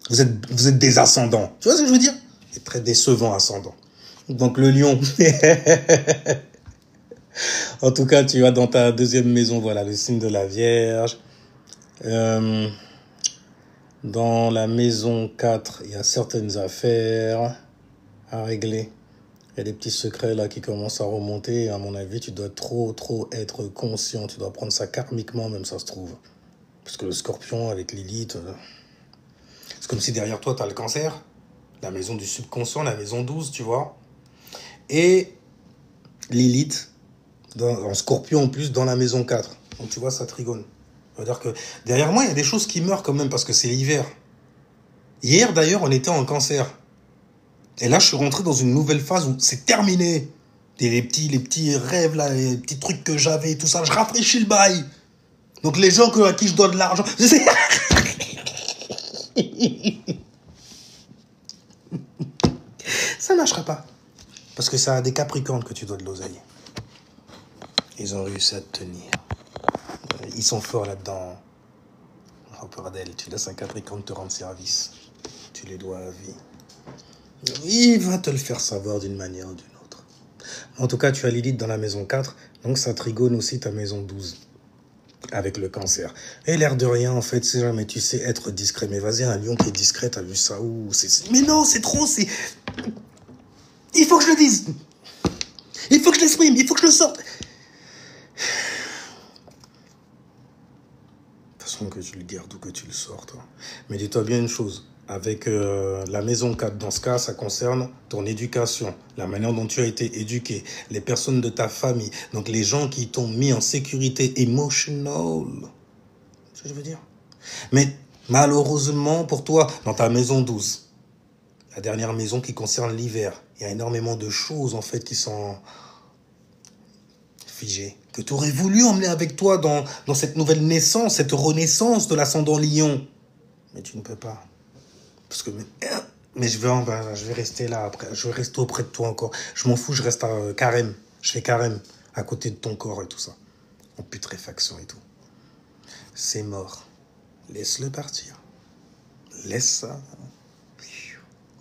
Vous êtes des ascendants. Tu vois ce que je veux dire? C'est très décevant, ascendant. Donc le lion. En tout cas, tu as dans ta deuxième maison, voilà, le signe de la Vierge. Euh, Dans la maison 4, il y a certaines affaires à régler. Il y a des petits secrets là qui commencent à remonter. Et à mon avis, tu dois trop être conscient. Tu dois prendre ça karmiquement, même ça se trouve. Parce que le scorpion avec Lilith, c'est comme si derrière toi, tu as le cancer. La maison du subconscient, la maison 12, tu vois. Et Lilith, en scorpion en plus, dans la maison 4. Donc tu vois, ça trigone. C'est-à-dire que derrière moi, il y a des choses qui meurent quand même parce que c'est l'hiver. Hier, d'ailleurs, on était en cancer. Et là, je suis rentré dans une nouvelle phase où c'est terminé. Et les petits rêves, là, les petits trucs que j'avais, tout ça, je rafraîchis le bail. Donc les gens à qui je dois de l'argent... Ça ne marchera pas. Parce que ça a des capricornes que tu dois de l'oseille. Ils ont réussi à te tenir. Ils sont forts là-dedans. Oh, bordel, tu laisses un capricorne te rendre service. Tu les dois à vie. Il va te le faire savoir d'une manière ou d'une autre. En tout cas, tu as Lilith dans la maison 4, donc ça trigone aussi ta maison 12. Avec le cancer. Et l'air de rien, en fait, c'est jamais tu sais être discret. Mais vas-y, un lion qui est discret, t'as vu ça où? Mais non, c'est trop, c'est... Il faut que je le dise. Il faut que je l'exprime, il faut que je le sorte. De toute façon, que tu le gardes ou que tu le sortes. Mais dis-toi bien une chose. Avec la maison 4, dans ce cas, ça concerne ton éducation, la manière dont tu as été éduqué, les personnes de ta famille, donc les gens qui t'ont mis en sécurité emotional. C'est ce que je veux dire. Mais malheureusement pour toi, dans ta maison 12, la dernière maison qui concerne l'hiver, il y a énormément de choses en fait qui sont figées, que tu aurais voulu emmener avec toi dans cette nouvelle naissance, cette renaissance de l'ascendant lion. Mais tu ne peux pas. Parce que, mais je vais rester là après. Je vais rester auprès de toi encore. Je m'en fous, je reste à carême. Je fais carême à côté de ton corps et tout ça. En putréfaction et tout. C'est mort. Laisse-le partir. Laisse ça.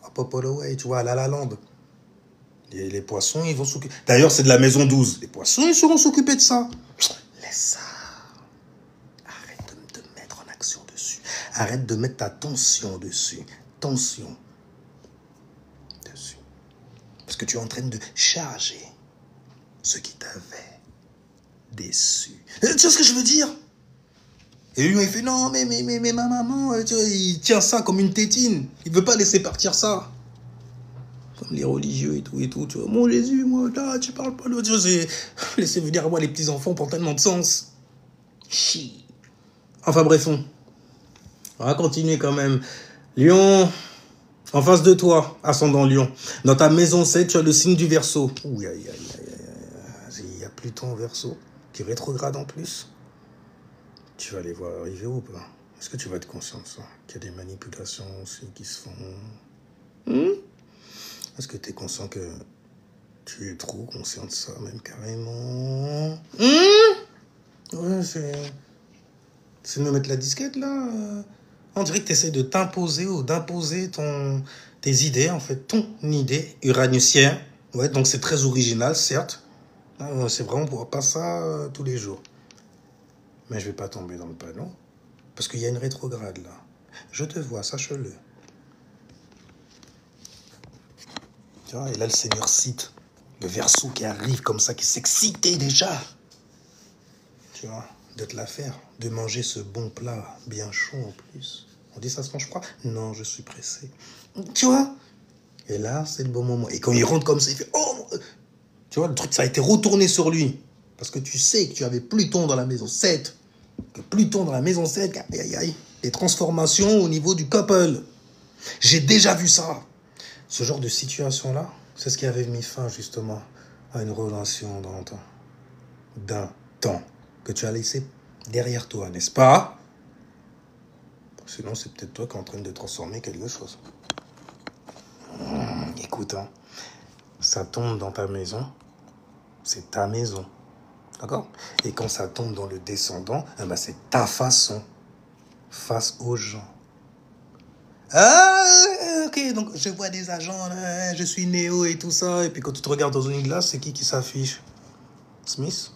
Hop, hop, away, tu vois, à la lande. Et les poissons, ils vont s'occuper. D'ailleurs, c'est de la maison 12. Les poissons, ils seront s'occuper de ça. Laisse ça. Arrête de te mettre en action dessus. Arrête de mettre ta tension dessus. Tension dessus. Parce que tu es en train de charger ce qui t'avait déçu. Tu vois ce que je veux dire? Et lui, il fait non, mais ma maman, tu vois, il tient ça comme une tétine. Il veut pas laisser partir ça. Comme les religieux et tout, tu vois. Mon Jésus, moi, là, tu parles pas l'autre. Laissez venir à moi les petits-enfants pour tellement de sens. Chi. Enfin bref, on va continuer quand même. Lion, en face de toi, ascendant Lion. Dans ta maison 7, tu as le signe du Verseau. Ouh, aïe. Il y a Pluton en Verseau, qui rétrograde en plus. Tu vas les voir arriver ou pas? Est-ce que tu vas être conscient de ça? Qu'il y a des manipulations aussi qui se font. Est-ce que tu es conscient que tu es trop conscient de ça, même carrément? Ouais, c'est de me mettre la disquette, là. On dirait que tu essaies de t'imposer ou d'imposer tes idées, en fait. Ton idée uranusienne. Ouais, donc c'est très original, certes. C'est vraiment pour pas ça tous les jours. Mais je vais pas tomber dans le panneau. Parce qu'il y a une rétrograde, là. Je te vois, sache-le. Tu vois, et là, le Seigneur cite le Verseau qui arrive comme ça, qui s'excitait déjà. Tu vois, de te la faire, de manger ce bon plat bien chaud en plus. On dit ça se mange froid? Non, je suis pressé. Tu vois? Et là, c'est le bon moment. Et quand il rentre comme ça, il fait oh! Tu vois, le truc, ça a été retourné sur lui. Parce que tu sais que tu avais Pluton dans la maison 7. Que Pluton dans la maison 7, aïe. Les transformations au niveau du couple. J'ai déjà vu ça. Ce genre de situation-là, c'est ce qui avait mis fin justement à une relation d'un temps que tu as laissé derrière toi, n'est-ce pas? Sinon, c'est peut-être toi qui es en train de transformer quelque chose. Écoute, ça tombe dans ta maison, c'est ta maison, d'accord? Et quand ça tombe dans le descendant, c'est ta façon face aux gens. Ah, ok, donc je vois des agents, là, je suis Néo et tout ça. Et puis quand tu te regardes dans une glace, c'est qui s'affiche? Smith?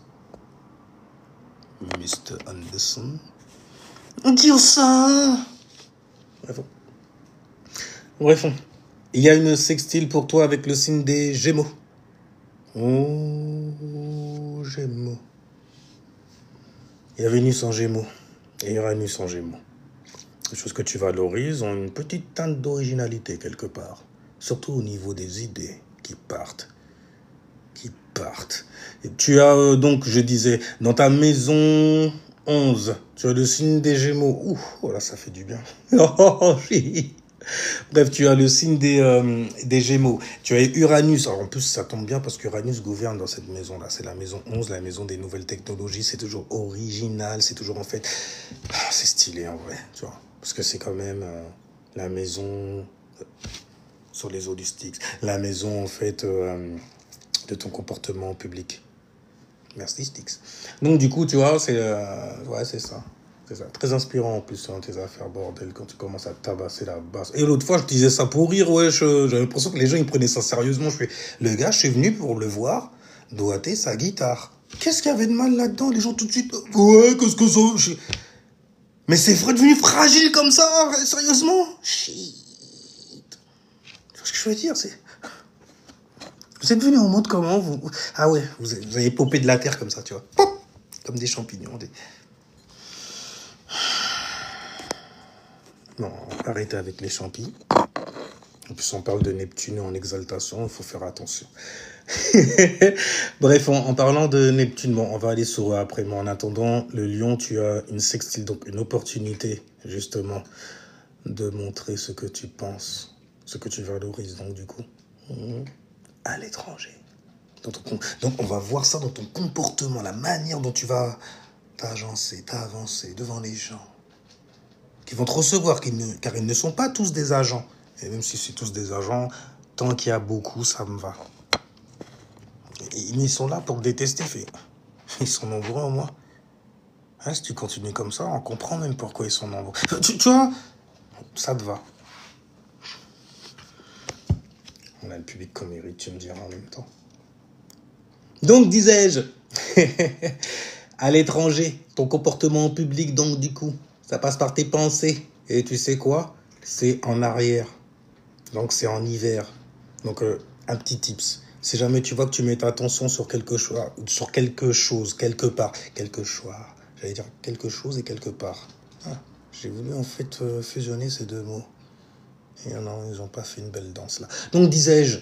Mr. Anderson? Dieu ça! Bref, il y a une sextile pour toi avec le signe des Gémeaux. Oh, Gémeaux. Il y a Vénus en Gémeaux et Uranus en Gémeaux. Les choses que tu valorises ont une petite teinte d'originalité quelque part. Surtout au niveau des idées qui partent. Et tu as donc, je disais, dans ta maison 11, tu as le signe des Gémeaux. Ouh, oh là, ça fait du bien. Oh, bref, tu as le signe des Gémeaux. Tu as Uranus. Alors en plus, ça tombe bien parce qu'Uranus gouverne dans cette maison-là. C'est la maison 11, la maison des nouvelles technologies. C'est toujours original. C'est toujours en fait... c'est stylé en vrai, tu vois. Parce que c'est quand même la maison sur les eaux du Styx. La maison en fait de ton comportement public. Merci Styx. Donc du coup, tu vois, c'est ouais, c'est ça. C'est ça. Très inspirant en plus dans tes affaires, bordel, quand tu commences à tabasser la basse. Et l'autre fois, je disais ça pour rire, ouais, j'avais l'impression que les gens, ils prenaient ça sérieusement. Le gars, je suis venu pour le voir doigter sa guitare. Qu'est-ce qu'il y avait de mal là-dedans? Les gens tout de suite, ouais, qu'est-ce que ça? Mais c'est devenu fragile comme ça, sérieusement? Shit. Ce que je veux dire, c'est... Vous êtes venu en mode comment vous... Ah ouais, vous avez popé de la terre comme ça, tu vois. Pop, comme des champignons. Non, arrêtez avec les champis. En plus, on parle de Neptune en exaltation, il faut faire attention. Bref, en parlant de Neptune, bon, on va aller sur eux après. Mais en attendant, le lion, tu as une sextile, donc une opportunité, justement, de montrer ce que tu penses, ce que tu valorises, donc du coup, à l'étranger. Donc, on va voir ça dans ton comportement, la manière dont tu vas t'avancer devant les gens, qui vont te recevoir, car ils ne sont pas tous des agents. Et même si c'est tous des agents, tant qu'il y a beaucoup, ça me va. Ils sont là pour te détester, ils sont nombreux au moins. Hein, si tu continues comme ça, on comprend même pourquoi ils sont nombreux. Tu vois, ça te va. On a le public comme mérite, tu me diras en même temps. Donc, disais-je, à l'étranger, ton comportement en public, donc du coup, ça passe par tes pensées. Et tu sais quoi? C'est en arrière. Donc, c'est en hiver. Donc, un petit tips. Si jamais tu vois que tu mets ta attention sur quelque chose, quelque part, j'allais dire quelque chose et quelque part. Ah, j'ai voulu en fait fusionner ces deux mots. Et non, ils n'ont pas fait une belle danse là. Donc, disais-je,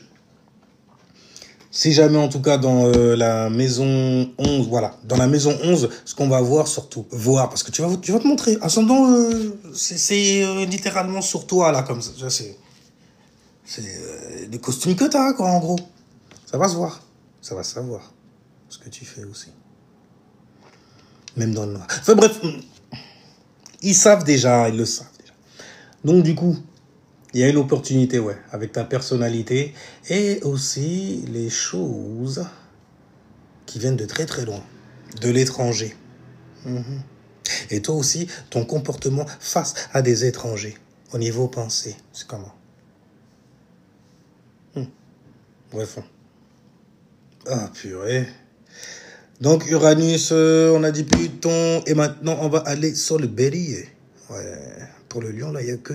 si jamais, en tout cas, dans la maison 11, voilà, dans la maison 11, ce qu'on va voir, parce que tu vas te montrer. Ascendant, c'est littéralement sur toi, là, comme ça. C'est des costumes que t'as, quoi, en gros. Ça va se voir. Ça va savoir ce que tu fais aussi. Même dans le noir. Enfin, bref, ils le savent déjà. Donc, du coup, il y a une opportunité, ouais, avec ta personnalité et aussi les choses qui viennent de très très loin, de l'étranger. Et toi aussi, ton comportement face à des étrangers, au niveau pensée, c'est comment? Bref. Ah, purée. Donc, Uranus, on a dit Pluton, et maintenant, on va aller sur le bélier. Ouais, pour le lion, là, il n'y a que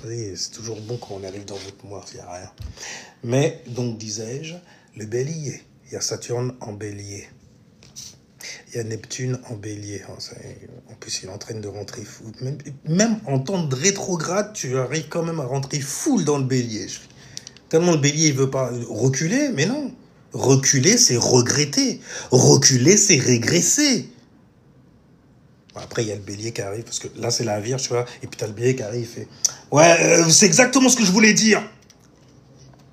oui, c'est toujours bon quand on arrive dans votre mois, il n'y a rien. Mais, donc, disais-je, le bélier. Il y a Saturne en bélier. Il y a Neptune en bélier. En plus, il est en train de rentrer fou. Même en temps de rétrograde, tu arrives quand même à rentrer full dans le bélier. Tellement le bélier, il veut pas reculer, mais non. Reculer, c'est regretter. Reculer, c'est régresser. Après, il y a le bélier qui arrive, parce que là, c'est la Vierge, tu vois. Et puis, tu as le bélier qui arrive, il fait « Ouais, c'est exactement ce que je voulais dire !»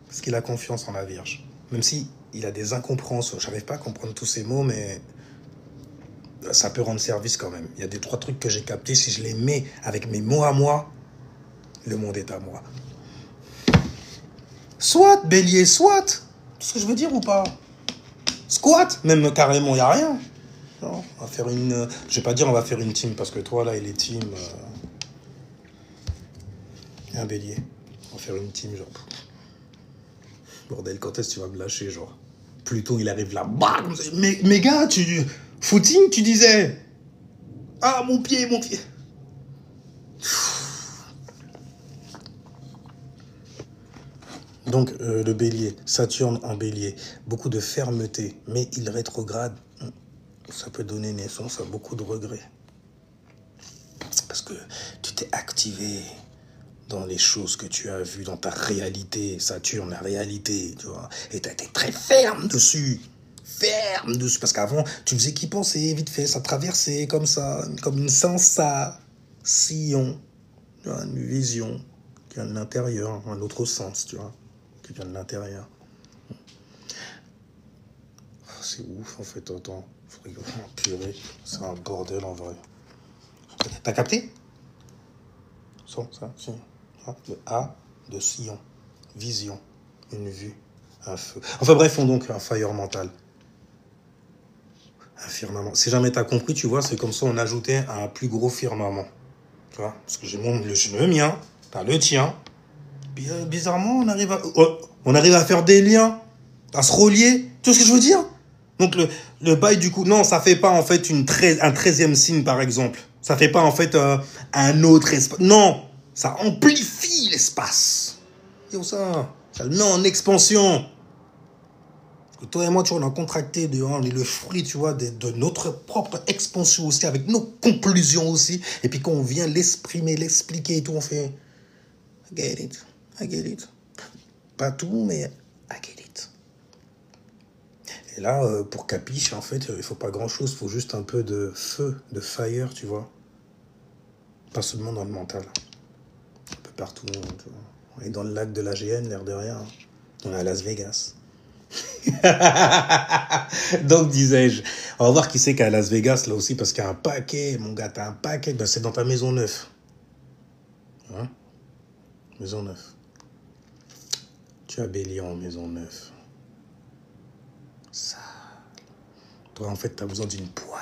Parce qu'il a confiance en la Vierge. Même si il a des incompréhensions. J'arrive pas à comprendre tous ces mots, mais ça peut rendre service quand même. Il y a 2-3 trucs que j'ai captés. Si je les mets avec mes mots à moi, le monde est à moi. Soit, bélier, soit. C'est ce que je veux dire ou pas? Squat, même carrément, il n'y a rien. Non, on va faire une... je vais pas dire on va faire une team, parce que toi, là, il est team... un bélier. On va faire une team, genre... Bordel, quand est-ce que tu vas me lâcher, genre? Plutôt, il arrive là, bam. Mais gars, footing, tu disais... Ah, mon pied, mon pied. Donc, le bélier, Saturne en bélier, beaucoup de fermeté, mais il rétrograde. Ça peut donner naissance à beaucoup de regrets. Parce que tu t'es activé dans les choses que tu as vues, dans ta réalité, Saturne, la réalité, tu vois. Et tu as été très ferme dessus. Ferme dessus. Parce qu'avant, tu faisais qu'y penser vite fait, ça traversait comme ça, comme une sensation, tu vois, une vision qui vient de l'intérieur, un autre sens, tu vois, qui vient de l'intérieur. C'est ouf, en fait, attends. Purée, c'est un bordel en vrai. T'as capté? Ça, si. Le A de Sillon. Vision. Une vue. Un feu. Enfin bref, on donc un fire mental. Un firmament. Si jamais t'as compris, tu vois, c'est comme ça on ajoutait un plus gros firmament. Tu vois? Parce que j'ai le mien, t'as le tien. Bizarrement, on arrive à faire des liens, à se relier. Tu vois ce que je veux dire? Donc le bail du coup, non, ça fait pas en fait un 13e signe par exemple. Ça fait pas en fait un autre espace. Non, ça amplifie l'espace. Et ça le met en expansion. Parce que toi et moi, tu vois, on a contracté, on est le fruit, tu vois, de notre propre expansion aussi, avec nos conclusions aussi. Et puis quand on vient l'exprimer, l'expliquer et tout, on fait I get it, I get it. Pas tout, mais I get it. Et là, pour Capiche, en fait, il faut pas grand-chose. Il faut juste un peu de feu, de fire, tu vois. Pas seulement dans le mental. Un peu partout. Tu vois. On est dans le lac de l'AGN, l'air de rien. On est à Las Vegas. Donc, disais-je, on va voir qui c'est qu'à Las Vegas, là aussi, parce qu'il y a un paquet, mon gars, t'as un paquet. Ben, c'est dans ta maison neuve. Hein? Maison neuve. Tu as Bélier en maison neuve. Ça... Toi, en fait, tu as besoin d'une poigne,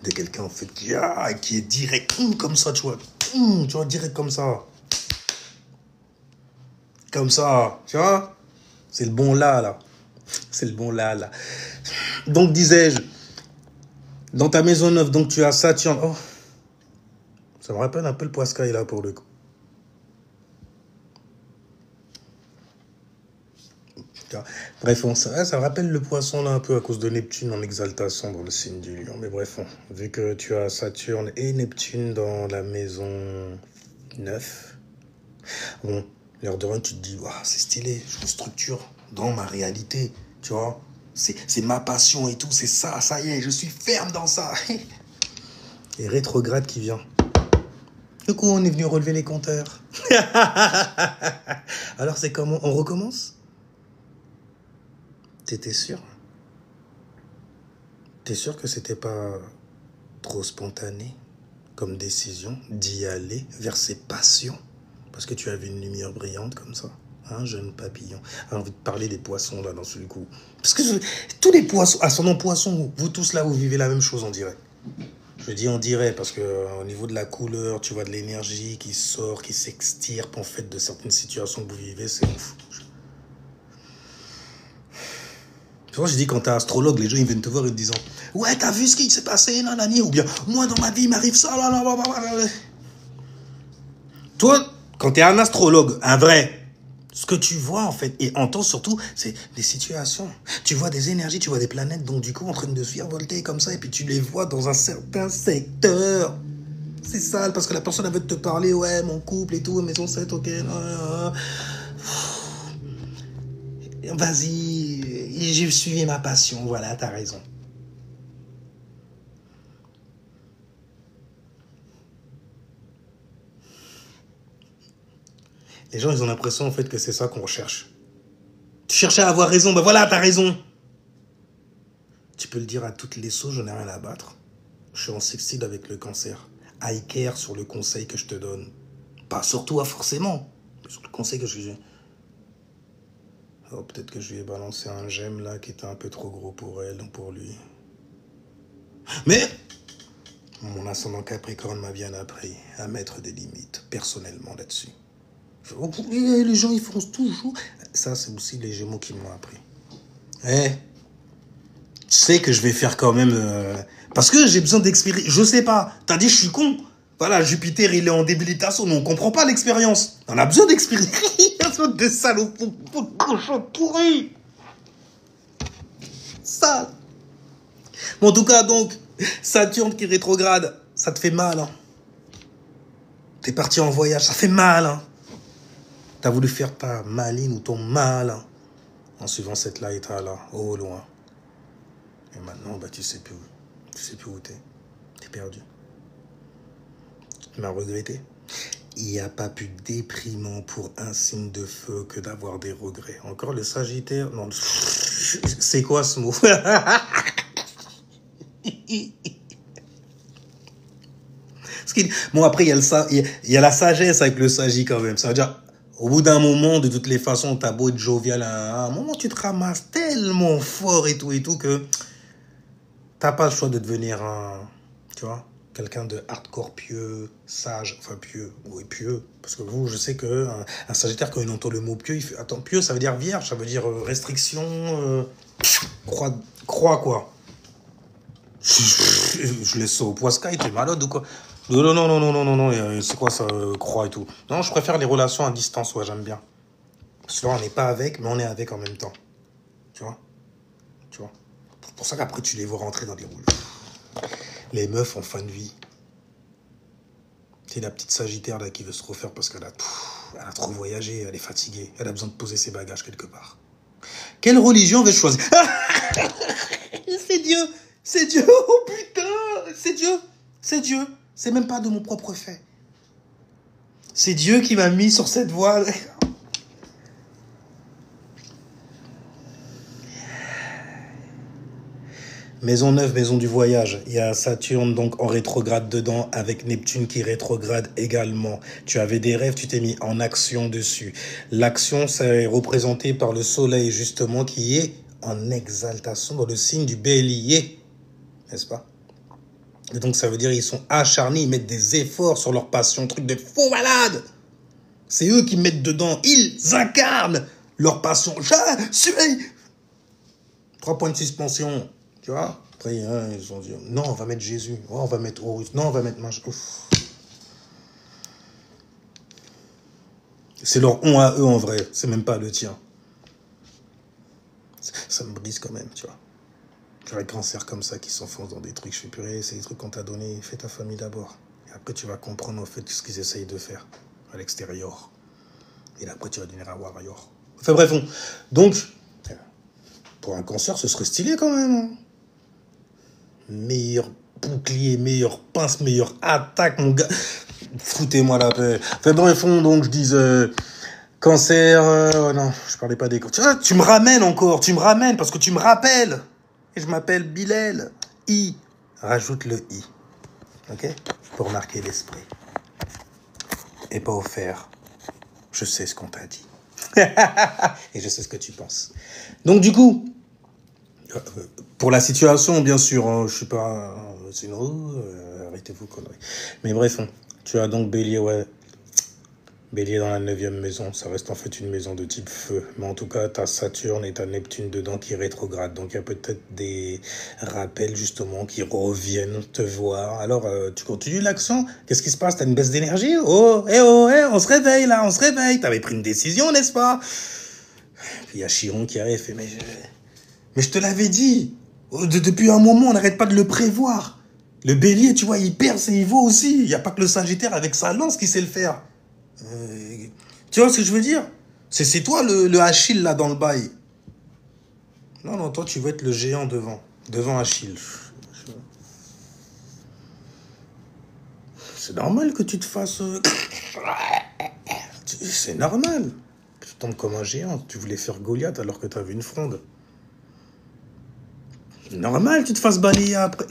de quelqu'un, en fait, qui est direct, comme ça, tu vois, direct comme ça. Comme ça, tu vois. C'est le bon là. C'est le bon là. Donc, disais-je, dans ta maison neuve, donc tu as Saturne. Oh, ça me rappelle un peu le Poiscaille, là, pour le coup. Bref, ça rappelle le poisson là un peu à cause de Neptune en exaltation dans le signe du lion. Mais bref, vu que tu as Saturne et Neptune dans la maison 9, bon, l'air de rien, tu te dis, wow, c'est stylé, je me structure dans ma réalité, tu vois. C'est ma passion et tout, c'est ça y est, je suis ferme dans ça. Et rétrograde qui vient. Du coup, on est venu relever les compteurs. Alors, c'est comment? On recommence? T'étais sûr? T'es sûr que c'était pas trop spontané comme décision d'y aller vers ses passions? Parce que tu avais une lumière brillante comme ça. Un jeune papillon. J'ai envie de parler des poissons là dans ce coup. Parce que tous les poissons, à son nom poisson, vous tous là, vous vivez la même chose, on dirait. Je dis on dirait parce que au niveau de la couleur, tu vois de l'énergie qui sort, qui s'extirpe en fait de certaines situations que vous vivez, c'est ouf. Tu vois, je dis quand t'es astrologue, les gens ils viennent te voir et te disant ouais, t'as vu ce qui s'est passé, nanani, ou bien moi dans ma vie il m'arrive ça, là. Toi, quand t'es un astrologue, un vrai, ce que tu vois en fait et entends surtout, c'est des situations. Tu vois des énergies, tu vois des planètes, donc du coup en train de se virevolter comme ça, et puis tu les vois dans un certain secteur. C'est sale parce que la personne elle veut te parler, ouais, mon couple et tout, maison 7, ok, vas-y, j'ai suivi ma passion, voilà, t'as raison. Les gens, ils ont l'impression en fait que c'est ça qu'on recherche. Tu cherchais à avoir raison, ben voilà, t'as raison. Tu peux le dire à toutes les sauces, je n'ai rien à battre. Je suis en sextile avec le cancer. I care sur le conseil que je te donne. Pas sur toi forcément, mais sur le conseil que je te donne. Alors peut-être que je lui ai balancé un gemme là qui était un peu trop gros pour elle, donc pour lui. Mais mon ascendant Capricorne m'a bien appris à mettre des limites personnellement là-dessus. Les gens, ils font toujours... Ça, c'est aussi les Gémeaux qui m'ont appris. Tu sais que je vais faire quand même... Parce que j'ai besoin d'expérimenter. Je sais pas. T'as dit, je suis con. Voilà, Jupiter, il est en débilitation. Mais on comprend pas l'expérience. On a besoin d'expérimenter. De salauds, de cochons pourris. Sale. Bon, en tout cas, donc, Saturne qui rétrograde, ça te fait mal. Hein. T'es parti en voyage, ça fait mal. Hein. T'as voulu faire ta maline ou ton mal hein, en suivant cette laïta-là, au loin. Et maintenant, bah, tu sais plus où. Tu sais plus où t'es. T'es perdu. Tu m'as regretté. Il n'y a pas plus déprimant pour un signe de feu que d'avoir des regrets. Encore le Sagittaire. Non, c'est quoi ce mot? Bon, après, il y a la sagesse avec le Sagi quand même. Ça veut dire, au bout d'un moment, de toutes les façons, t'as beau être jovial, à un moment, tu te ramasses tellement fort et tout que t'as pas le choix de devenir tu vois, quelqu'un de hardcore pieux, sage, enfin pieux, oui pieux, parce que vous, je sais que un Sagittaire, quand il entend le mot pieux, il fait, attends, pieux, ça veut dire vierge, ça veut dire restriction, croix quoi. Je laisse ça au poiscaille, t'es malade ou quoi? Non, c'est quoi ça, croix et tout? Non, je préfère les relations à distance, ouais, j'aime bien. Parce que là, on n'est pas avec, mais on est avec en même temps. Tu vois? C'est pour ça qu'après, tu les vois rentrer dans des rôles. Les meufs en fin de vie. C'est la petite Sagittaire là qui veut se refaire parce qu'elle a trop voyagé, elle est fatiguée, elle a besoin de poser ses bagages quelque part. Quelle religion vais-je choisir? C'est Dieu, oh putain, c'est Dieu. C'est même pas de mon propre fait. C'est Dieu qui m'a mis sur cette voie. Maison neuve, maison du voyage. Il y a Saturne donc en rétrograde dedans, avec Neptune qui rétrograde également. Tu avais des rêves, tu t'es mis en action dessus. L'action, c'est représenté par le soleil justement qui est en exaltation dans le signe du bélier. N'est-ce pas? Et donc ça veut dire qu'ils sont acharnés, ils mettent des efforts sur leur passion, truc de faux malade. C'est eux qui mettent dedans, ils incarnent leur passion. Je suis... 3 points de suspension. Tu vois? Après, hein, ils ont dit, non, on va mettre Jésus. Ouais, on va mettre Horus. Non, on va mettre... C'est leur on à eux, en vrai. C'est même pas le tien. Ça me brise quand même, tu vois. Tu as un cancer comme ça qui s'enfonce dans des trucs. Je suis purée, c'est des trucs qu'on t'a donné. Fais ta famille d'abord. Et après, tu vas comprendre, en fait, ce qu'ils essayent de faire à l'extérieur. Et là, après, tu vas devenir un warrior. Enfin, bref, donc, pour un cancer, ce serait stylé quand même, hein. Meilleur bouclier, meilleure pince, meilleure attaque, mon gars. Foutez-moi la paix. Enfin bref, donc je dis cancer. Non, je parlais pas des cancers. Tu me ramènes encore, parce que tu me rappelles. Et je m'appelle Bilal. I. Rajoute le I. Ok? Pour marquer l'esprit. Et pas offert. Je sais ce qu'on t'a dit. Et je sais ce que tu penses. Donc du coup. Pour la situation, bien sûr, hein, je suis pas... sinon, arrêtez-vous, conneries. Mais bref, hein, tu as donc Bélier, ouais. Bélier dans la 9e maison. Ça reste en fait une maison de type feu. Mais en tout cas, tu as Saturne et tu as Neptune dedans qui rétrograde. Donc il y a peut-être des rappels, justement, qui reviennent te voir. Alors, tu continues l'action? Qu'est-ce qui se passe? Tu as une baisse d'énergie? Oh, on se réveille, là, on se réveille. Tu avais pris une décision, n'est-ce pas? Puis il y a Chiron qui arrive et fait, mais je te l'avais dit, depuis un moment, on n'arrête pas de le prévoir. Le bélier, tu vois, il perce et il vaut aussi. Il n'y a pas que le Sagittaire avec sa lance qui sait le faire. Tu vois ce que je veux dire? C'est toi le Achille là dans le bail. Non, toi tu veux être le géant devant Achille. C'est normal que tu te fasses... C'est normal. Tu tombes comme un géant. Tu voulais faire Goliath alors que tu avais une fronde. Normal, tu te fasses balayer après.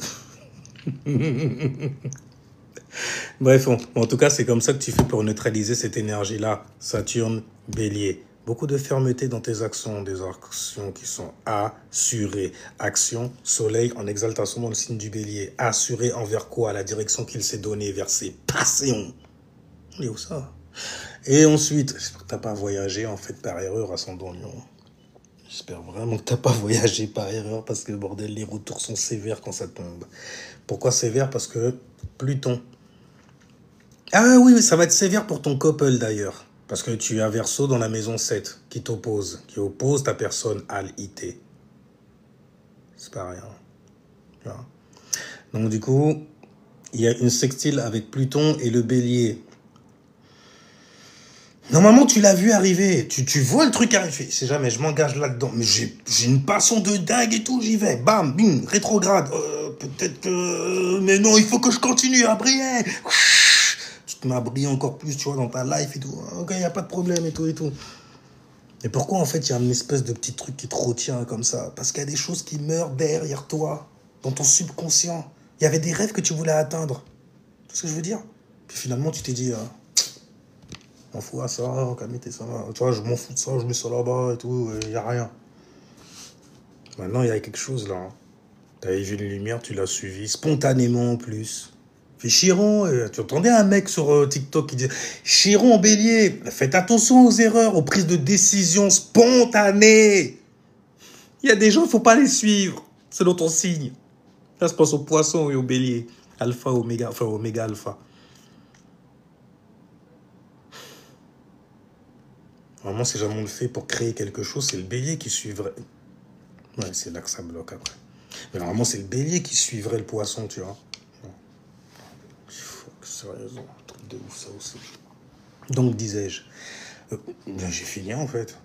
Bref, en tout cas, c'est comme ça que tu fais pour neutraliser cette énergie-là. Saturne, Bélier. Beaucoup de fermeté dans tes actions, des actions qui sont assurées. Action, soleil en exaltation dans le signe du bélier. Assuré envers quoi? La direction qu'il s'est donnée vers ses passions. On est où ça? Et ensuite, j'espère que t'as pas voyagé en fait par erreur ascendant Lion. J'espère vraiment que t'as pas voyagé par erreur parce que bordel, les retours sont sévères quand ça tombe. Pourquoi sévère? Parce que Pluton. Ah oui, ça va être sévère pour ton couple d'ailleurs. Parce que tu as Verseau dans la maison 7 qui t'oppose, qui oppose ta personne à l'IT. C'est pas rien. Tu vois. Donc du coup, il y a une sextile avec Pluton et le bélier. Normalement, tu l'as vu arriver. Tu vois le truc arriver. C'est jamais, je m'engage là-dedans. Mais j'ai une passion de dingue et tout, j'y vais. Bam, bim, rétrograde. Peut-être que... Mais non, il faut que je continue à briller. Tu te mets à briller encore plus, tu vois, dans ta life et tout. Ok, il n'y a pas de problème et tout et tout. Et pourquoi, en fait, il y a une espèce de petit truc qui te retient comme ça? Parce qu'il y a des choses qui meurent derrière toi, dans ton subconscient. Il y avait des rêves que tu voulais atteindre. Tu vois ce que je veux dire? Puis finalement, tu t'es dit... m'en fous à ça, calme-toi, ça là. Tu vois, je m'en fous de ça, je mets ça là-bas et tout, il n'y a rien. Maintenant, il y a quelque chose là. Tu avais vu une lumière, tu l'as suivi spontanément en plus. Puis Chiron, tu entendais un mec sur TikTok qui disait Chiron en bélier, faites attention aux erreurs, aux prises de décision spontanées. Il y a des gens, il ne faut pas les suivre selon ton signe. Ça se passe aux poissons et aux béliers. Alpha, oméga, enfin oméga, alpha. Normalement, si jamais on le fait pour créer quelque chose, c'est le bélier qui suivrait. Ouais, c'est là que ça bloque après. Mais normalement, c'est le bélier qui suivrait le poisson, tu vois. Sérieusement, un truc de ouf, ça aussi. Donc, disais-je, j'ai fini en fait.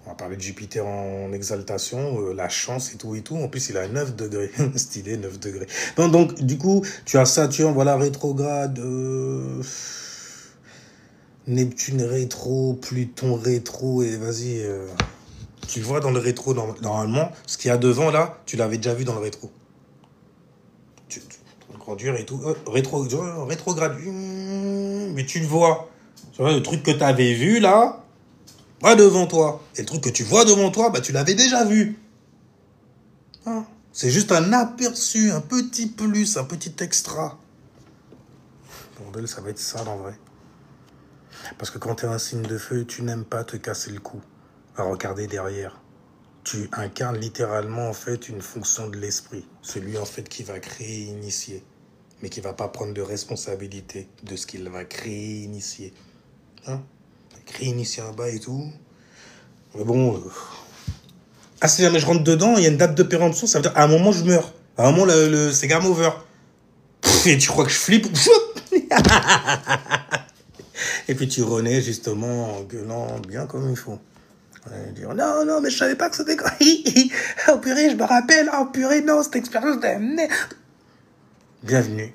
On va parler de Jupiter en exaltation, la chance et tout et tout. En plus, il a 9 degrés. Stylé, 9 degrés. Non, donc, du coup, tu as Saturne, voilà, rétrograde. Neptune rétro, Pluton rétro, et vas-y, tu le vois dans le rétro, normalement, ce qu'il y a devant, là, tu l'avais déjà vu dans le rétro. Tu conduire et tout, rétrograde, mais tu le vois. Tu vois, le truc que tu avais vu, là, va devant toi. Et le truc que tu vois devant toi, bah, tu l'avais déjà vu. Hein? C'est juste un aperçu, un petit plus, un petit extra. Bordel, ça va être ça, en vrai. Parce que quand tu es un signe de feu, tu n'aimes pas te casser le cou à regarder derrière. Tu incarnes littéralement en fait une fonction de l'esprit. Celui en fait qui va créer et initier. Mais qui ne va pas prendre de responsabilité de ce qu'il va créer et initier. Hein? Créer, initier un bas et tout. Mais bon... Ah, si jamais je rentre dedans, il y a une date de péremption, ça veut dire à un moment je meurs. À un moment c'est game over. Et tu crois que je flippe? Et puis tu renais justement en gueulant bien comme il faut. Et dire non, non, mais je savais pas que c'était quoi. Oh purée, je me rappelle. Oh purée, non, cette expérience de merde. Bienvenue.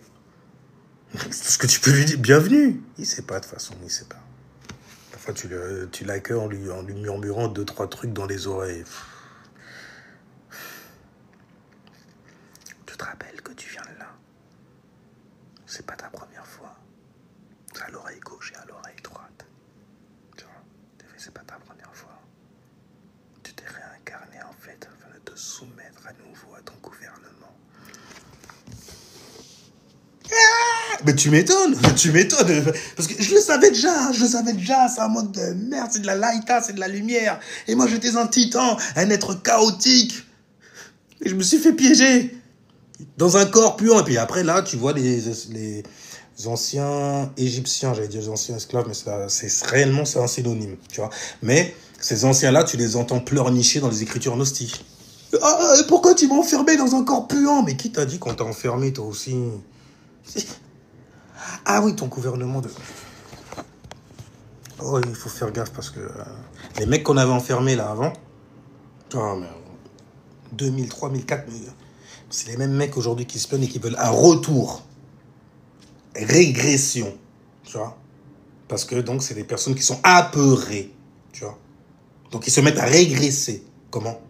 C'est tout ce que tu peux lui dire. Bienvenue. Il sait pas de toute façon, il sait pas. Parfois tu l'accueilles en lui murmurant 2-3 trucs dans les oreilles. Tu te rappelles que tu viens de là. C'est pas ta première fois. C'est à l'oreille gauche et à l'oreille droite. Tu vois, c'est pas ta première fois. Tu t'es réincarné en fait afin de te soumettre à nouveau à ton gouvernement. Mais tu m'étonnes, parce que je le savais déjà, c'est un monde de merde, c'est de la laïta, c'est de la lumière. Et moi j'étais un titan, un être chaotique. Et je me suis fait piéger dans un corps puant. Et puis après là, tu vois les anciens égyptiens, j'allais dire les anciens esclaves, mais réellement c'est un synonyme, tu vois. Mais ces anciens-là, tu les entends pleurnicher dans les écritures gnostiques. Ah, pourquoi tu m'as enfermé dans un corps puant? Mais qui t'a dit qu'on t'a enfermé toi aussi? Ah oui, ton gouvernement de... Oh, il faut faire gaffe parce que les mecs qu'on avait enfermés là avant, oh, mais 2000, 3000, 4000, c'est les mêmes mecs aujourd'hui qui se plaignent et qui veulent un retour. Régression, tu vois. Parce que donc c'est des personnes qui sont apeurées, tu vois. Donc ils se mettent à régresser. Comment?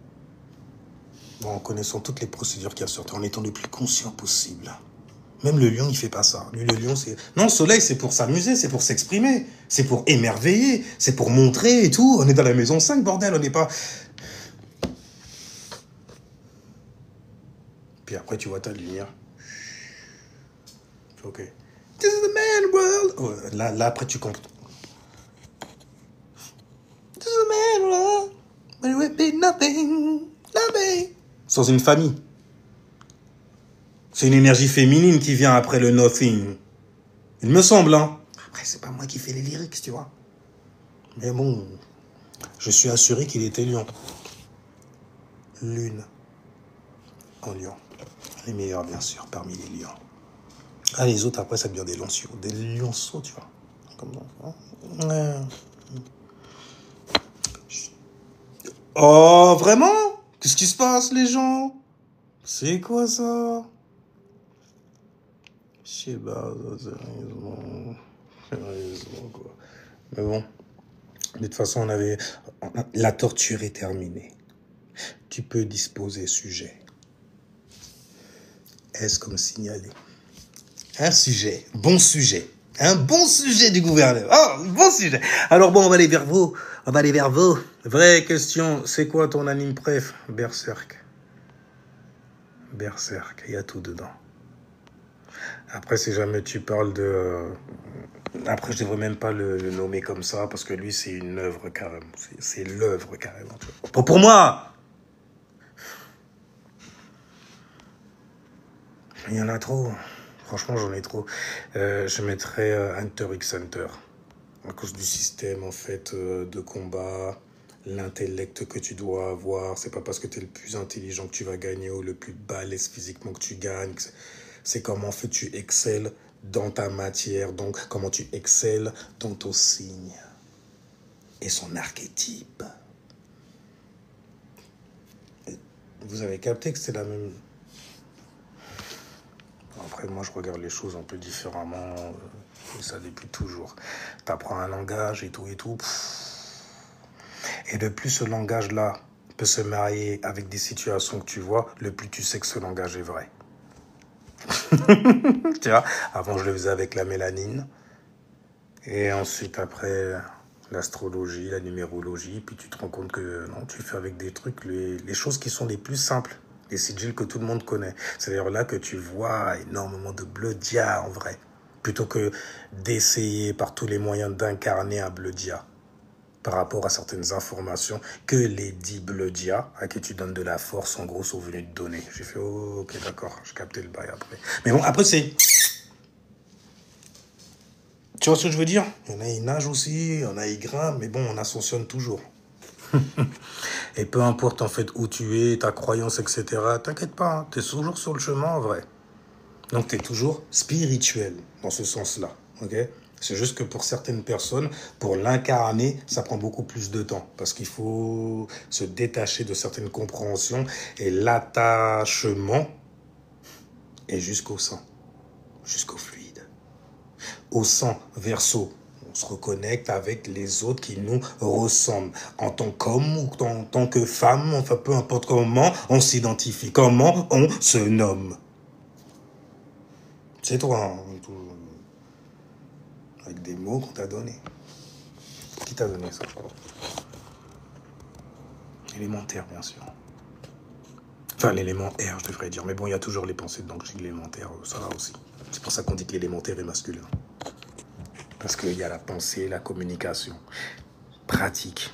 Bon, en connaissant toutes les procédures qui sortent, en étant le plus conscient possible. Même le lion, il fait pas ça. Lui, le lion, c'est... Non, le soleil, c'est pour s'amuser, c'est pour s'exprimer, c'est pour émerveiller, c'est pour montrer et tout. On est dans la maison 5, bordel, on n'est pas... Puis après, tu vois ta lumière. Ok. This is the man world. Oh, là, après, tu comprends. This is the man world. But it would be nothing. Sans une famille. C'est une énergie féminine qui vient après le nothing. Il me semble, hein. Après, c'est pas moi qui fais les lyrics, tu vois. Mais bon, je suis assuré qu'il était lion. Lune en lion. Les meilleurs, bien sûr, parmi les lions. Ah, les autres, après, ça devient des lionceaux. Des lionceaux, tu vois. Comme ça. Oh, vraiment? Qu'est-ce qui se passe, les gens? C'est quoi ça? Je sais pas, sérieusement, quoi. Mais bon, de toute façon, la torture est terminée. Tu peux disposer sujet. Est-ce comme signalé? Un sujet, bon sujet. Un bon sujet du gouverneur. Oh, bon sujet. Alors bon, on va aller vers vous. Vraie question, c'est quoi ton anime préf? Berserk. Berserk, il y a tout dedans. Après, si jamais tu parles de... Après, je devrais même pas le nommer comme ça, parce que lui, c'est une œuvre carrément. C'est l'œuvre carrément. Pour moi! Il y en a trop. Franchement, j'en ai trop. Je mettrais Hunter x Hunter. À cause du système, en fait, de combat, l'intellect que tu dois avoir. C'est pas parce que tu es le plus intelligent que tu vas gagner ou le plus balèze physiquement que tu gagnes. C'est comment, en fait, tu excelles dans ta matière. Donc, comment tu excelles dans ton signe. Et son archétype. Et vous avez capté que c'est la même... Après, moi, je regarde les choses un peu différemment. Et ça depuis toujours. Tu apprends un langage et tout. Et le plus ce langage-là peut se marier avec des situations que tu vois, le plus tu sais que ce langage est vrai. Tu vois, avant, je le faisais avec la mélanine. Et ensuite, après, l'astrologie, la numérologie. Puis tu te rends compte que non, tu fais avec des trucs, les choses qui sont les plus simples. Les sigils que tout le monde connaît. C'est d'ailleurs là que tu vois énormément de bleu-dia en vrai. Plutôt que d'essayer par tous les moyens d'incarner un bleu-dia par rapport à certaines informations que les dits bleu-dia à qui tu donnes de la force en gros sont venus te donner. J'ai fait oh, ok d'accord, je captais le bail après. Mais bon après c'est... Tu vois ce que je veux dire? Il y en a ils nagent aussi, il y en a ils grimpent, mais bon on ascensionne toujours. Et peu importe en fait où tu es, ta croyance, etc. T'inquiète pas, hein, t'es toujours sur le chemin en vrai. Donc t'es toujours spirituel dans ce sens-là, ok? C'est juste que pour certaines personnes, pour l'incarner, ça prend beaucoup plus de temps. Parce qu'il faut se détacher de certaines compréhensions. Et l'attachement est jusqu'au sang, jusqu'au fluide. Au sang, verso. On se reconnecte avec les autres qui nous ressemblent. En tant qu'homme ou en tant que femme, enfin peu importe comment on s'identifie, comment on se nomme. C'est toi, hein, avec des mots qu'on t'a donnés. Qui t'a donné ça? Élémentaire, bien sûr. Enfin, l'élément R, je devrais dire. Mais bon, il y a toujours les pensées dedans que j'ai l'élémentaire, ça va aussi. C'est pour ça qu'on dit que l'élémentaire est masculin. Parce qu'il y a la pensée, la communication, pratique.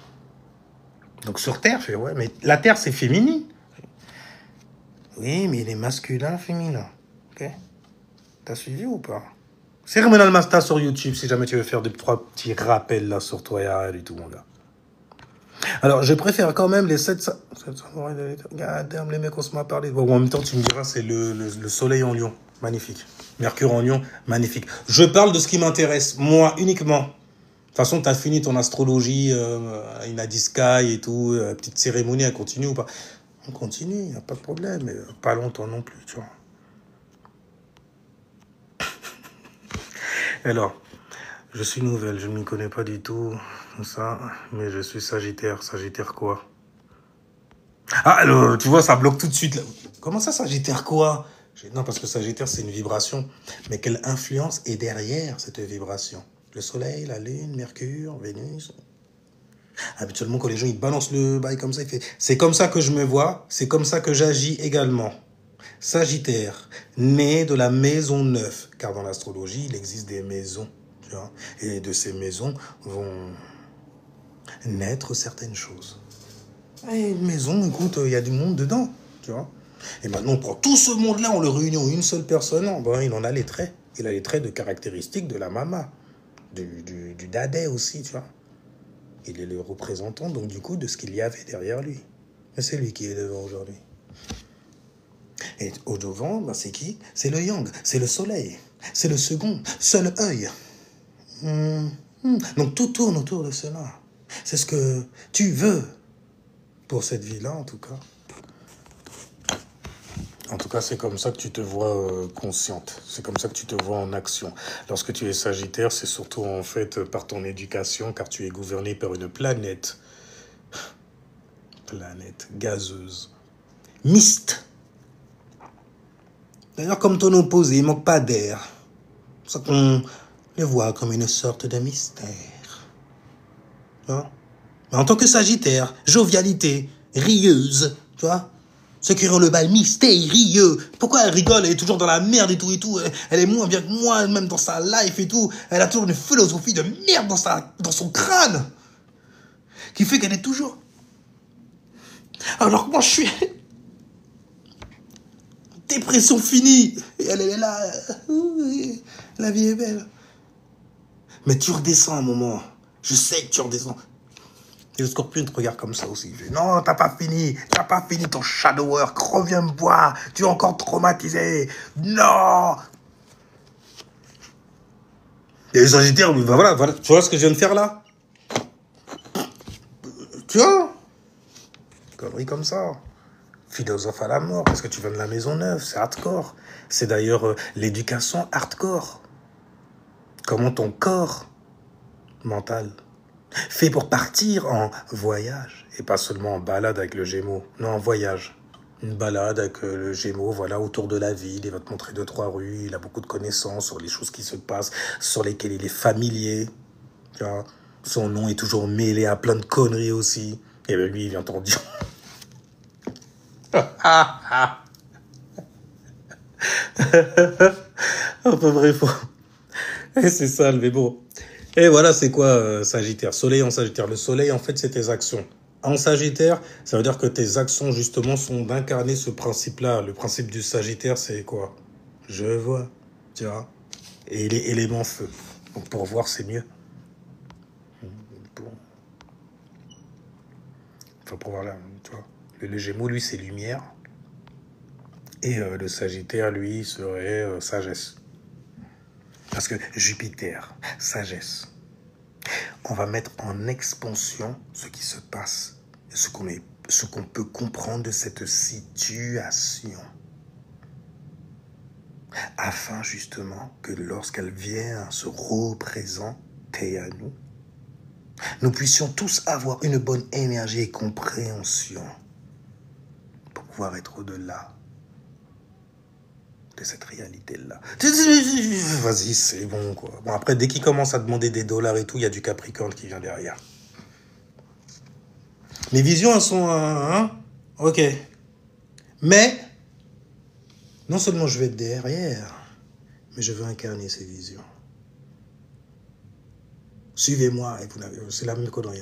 Donc sur Terre, fait ouais, mais la Terre, c'est féminin. Oui, mais il est masculin, féminin. Ok? T'as suivi ou pas? C'est Remenal Masta sur YouTube si jamais tu veux faire 3 petits rappels là sur toi, il n'y a rien du tout, mon gars. Alors, je préfère quand même les 700... Damn, les mecs, on se m'a parlé. Bon, en même temps, tu me diras, c'est le soleil en lion. Magnifique. Mercure en lion, magnifique. Je parle de ce qui m'intéresse, moi, uniquement. De toute façon, t'as fini ton astrologie, Inadi Sky et tout, petite cérémonie, elle continue ou pas? On continue, il n'y a pas de problème, mais pas longtemps non plus, tu vois. Alors, je suis nouvelle, je ne m'y connais pas du tout, ça, mais je suis Sagittaire. Sagittaire quoi? Ah, tu vois, ça bloque tout de suite. Là. Comment ça, Sagittaire quoi? Non, parce que Sagittaire, c'est une vibration. Mais quelle influence est derrière cette vibration? Le Soleil, la Lune, Mercure, Vénus. Habituellement, quand les gens ils balancent le bail comme ça, il fait c'est comme ça que je me vois, c'est comme ça que j'agis également. Sagittaire, né de la maison 9, car dans l'astrologie, il existe des maisons, tu vois, et de ces maisons vont naître certaines choses. Et une maison, écoute, il y a du monde dedans, tu vois. Et maintenant, on prend tout ce monde-là, on le réunit en une seule personne, ben, il en a les traits. Il a les traits de caractéristiques de la mama, du dadais aussi, tu vois. Il est le représentant, donc du coup, de ce qu'il y avait derrière lui. Mais c'est lui qui est devant aujourd'hui. Et au devant, ben, c'est qui? C'est le yang, c'est le soleil, c'est le second, seul œil. Donc tout tourne autour de cela. C'est ce que tu veux pour cette vie-là, en tout cas. En tout cas, c'est comme ça que tu te vois consciente. C'est comme ça que tu te vois en action. Lorsque tu es Sagittaire, c'est surtout en fait par ton éducation, car tu es gouverné par une planète gazeuse, mixte. D'ailleurs, comme ton opposé, il manque pas d'air. C'est ça qu'on le voit comme une sorte de mystère. Hein? Mais en tant que Sagittaire, jovialité, rieuse, tu vois, ceux qui rend le bal mystérieux. Pourquoi elle rigole? Elle est toujours dans la merde et tout et tout. Elle est moins bien que moi, même dans sa life et tout. Elle a toujours une philosophie de merde dans son crâne. Qui fait qu'elle est toujours... Alors que moi, je suis... Dépression finie. Et elle est là. La vie est belle. Mais tu redescends un moment. Je sais que tu redescends. Et le Scorpion te regarde comme ça aussi. Il fait, non, t'as pas fini ton shadow work. Reviens me voir. Tu es encore traumatisé. Non. Et les Sagittaires, ben voilà. Tu vois ce que je viens de faire là? Tu vois? Connerie comme ça. Philosophe à la mort, parce que tu viens de la maison neuve, c'est hardcore. C'est d'ailleurs l'éducation hardcore. Comment ton corps mental fait pour partir en voyage, et pas seulement en balade avec le Gémeaux, non, en voyage. Une balade avec le Gémeaux, voilà, autour de la ville, il va te montrer 2-3 rues, il a beaucoup de connaissances sur les choses qui se passent, sur lesquelles il est familier, tu vois. Son nom est toujours mêlé à plein de conneries aussi, et ben lui, il vient t'en dire... Un peu vrai faux. Et c'est ça, mais bon. Et voilà, c'est quoi Sagittaire? Soleil en Sagittaire. Le soleil, en fait, c'est tes actions. En Sagittaire, ça veut dire que tes actions, justement, sont d'incarner ce principe-là. Le principe du Sagittaire, c'est quoi? Je vois, tu vois. Et il est élément feu. Donc pour voir, c'est mieux. Bon. Enfin, pour voir là, tu vois. Le Gémeaux, lui, c'est lumière. Et le Sagittaire, lui, serait sagesse. Parce que Jupiter, sagesse. On va mettre en expansion ce qui se passe, ce qu'on peut comprendre de cette situation. Afin justement que lorsqu'elle vient se représenter à nous, nous puissions tous avoir une bonne énergie et compréhension pour pouvoir être au-delà de cette réalité-là. Vas-y, c'est bon, quoi. Bon, après, dès qu'il commence à demander des dollars et tout, il y a du Capricorne qui vient derrière. Mes visions, elles sont... hein? Ok. Mais, non seulement je vais être derrière, mais je veux incarner ces visions. Suivez-moi, et vous n'avez... C'est la même connerie,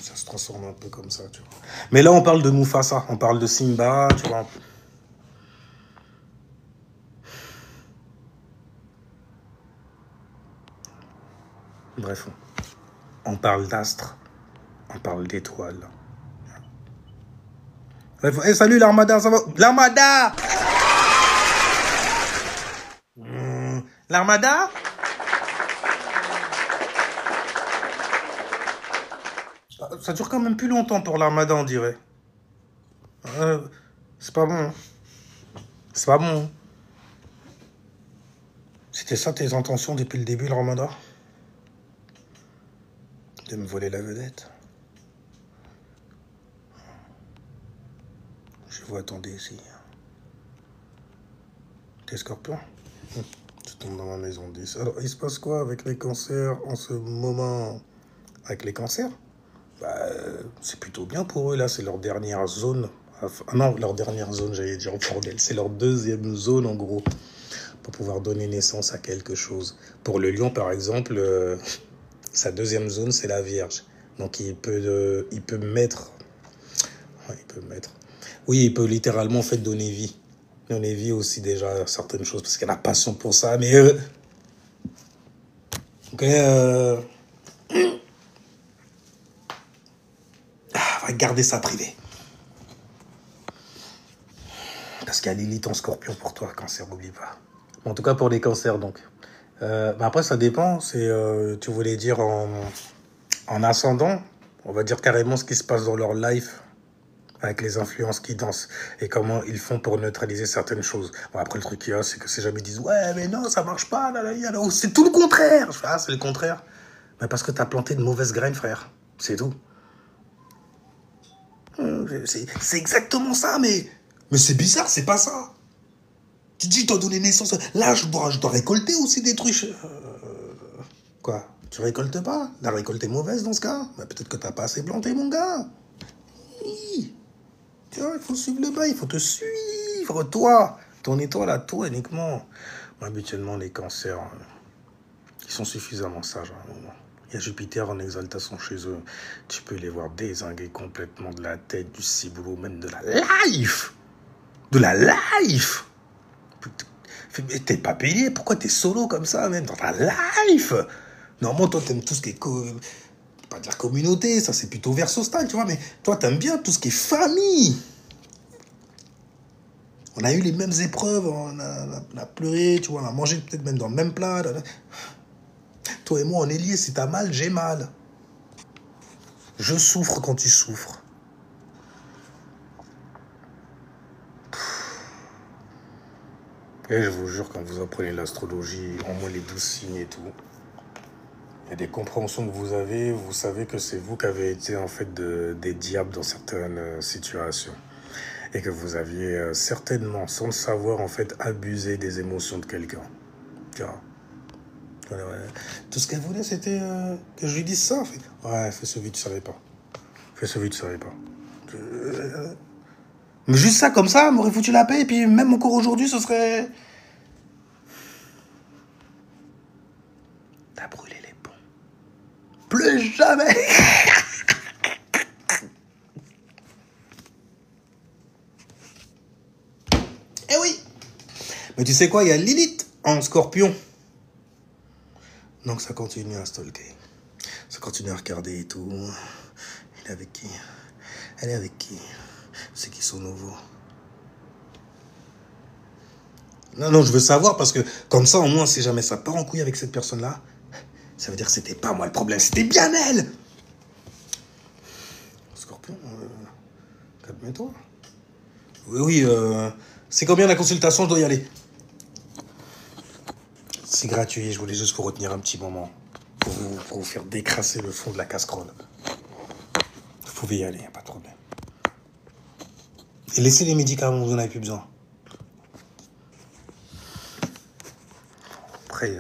ça se transforme un peu comme ça, tu vois. Mais là, on parle de Mufasa, on parle de Simba, tu vois. Bref, on parle d'astres, on parle d'étoiles. Bref, hey, salut l'Armada, ça va? L'Armada! L'Armada? Ça dure quand même plus longtemps pour l'Armada, on dirait. C'est pas bon. C'est pas bon. C'était ça tes intentions depuis le début, l'Armada? De me voler la vedette? Je vois ton désir. T'es scorpion? Tu tombes dans ma maison 10. Alors, il se passe quoi avec les cancers en ce moment? Avec les cancers? Bah, c'est plutôt bien pour eux, là. C'est leur dernière zone. Ah non, leur dernière zone, j'allais dire, oh, bordel. C'est leur deuxième zone, en gros, pour pouvoir donner naissance à quelque chose. Pour le lion, par exemple, sa deuxième zone, c'est la Vierge. Donc, il peut mettre... Ouais, il peut mettre... Oui, il peut littéralement, en fait, donner vie. Donner vie aussi, déjà, à certaines choses, parce qu'elle a passion pour ça, mais... Ok, on va garder ça privé. Parce qu'il y a Lilith en scorpion pour toi, cancer, n'oublie pas. En tout cas, pour les cancers, donc. Après, ça dépend. Tu voulais dire en ascendant, on va dire carrément ce qui se passe dans leur life avec les influences qui dansent et comment ils font pour neutraliser certaines choses. Bon, après, le truc qu'il y a, c'est que ces gens me disent « Ouais, mais non, ça marche pas, là, c'est tout le contraire !» Je fais « Ah, c'est le contraire !» Mais parce que t'as planté de mauvaises graines, frère. C'est tout. C'est exactement ça, mais c'est bizarre, c'est pas ça. Tu dis, je dois donner naissance. Là, je dois récolter aussi des trucs. Quoi? Tu récoltes pas? La récolte est mauvaise dans ce cas? Bah, peut-être que t'as pas assez planté, mon gars. Oui. Tu vois, il faut suivre le bail, il faut te suivre, toi. Ton étoile à toi uniquement. Habituellement, les cancers, ils sont suffisamment sages à un moment. Il y a Jupiter en exaltation chez eux. Tu peux les voir dézinguer complètement de la tête, du ciboulot, même de la life. De la life. Mais t'es pas payé, pourquoi t'es solo comme ça, même dans ta life? Normalement, toi, t'aimes tout ce qui est... Pas de la communauté, ça c'est plutôt verso style, tu vois, mais toi, t'aimes bien tout ce qui est famille. On a eu les mêmes épreuves, on a pleuré, tu vois, on a mangé peut-être même dans le même plat. Toi et moi, on est liés, si t'as mal, j'ai mal. Je souffre quand tu souffres. Et je vous jure, quand vous apprenez l'astrologie, au moins les 12 signes et tout, il y a des compréhensions que vous avez, vous savez que c'est vous qui avez été en fait des diables dans certaines situations. Et que vous aviez certainement, sans le savoir, en fait, abusé des émotions de quelqu'un. Tu vois. Ouais. Tout ce qu'elle voulait, c'était que je lui dise ça. Ouais, fais ce vide, tu savais pas. Fais ce vide, tu savais pas. Mais juste ça, comme ça, m'aurait foutu la paix, et puis même encore aujourd'hui, ce serait... T'as brûlé les ponts. Plus jamais. Eh oui. Mais tu sais quoi, il y a Lilith en scorpion. Donc ça continue à stalker. Ça continue à regarder et tout. Il est avec qui? Elle est avec qui? C'est qui son nouveau? Non, je veux savoir parce que comme ça, au moins, si jamais ça part en couille avec cette personne-là, ça veut dire que c'était pas moi le problème, c'était bien elle. Scorpion, calme-toi. Oui, c'est combien la consultation? Je dois y aller. C'est gratuit, je voulais juste vous retenir un petit moment pour vous faire décrasser le fond de la casserole. Vous pouvez y aller, y a pas de problème. Et laissez les médicaments, vous n'en avez plus besoin. Après,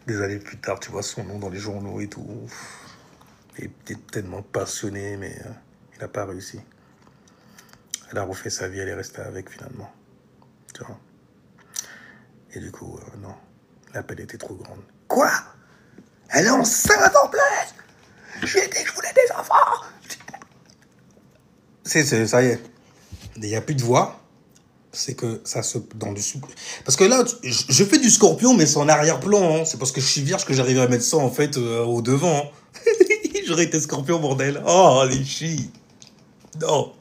des années plus tard, tu vois son nom dans les journaux et tout. Il était tellement passionné, mais il n'a pas réussi. Elle a refait sa vie, elle est restée avec finalement. Tu vois. Et du coup, non. L'appel était trop grande. Quoi? Elle est enceinte en plus? Je lui ai dit que je voulais des enfants. Ça y est. Il n'y a plus de voix. C'est que ça se... dans du sucre. Parce que là, je fais du scorpion, mais c'est en arrière-plan. Hein. C'est parce que je suis vierge que j'arrive à mettre ça, en fait, au devant. J'aurais été scorpion, bordel. Oh, les chis. Non.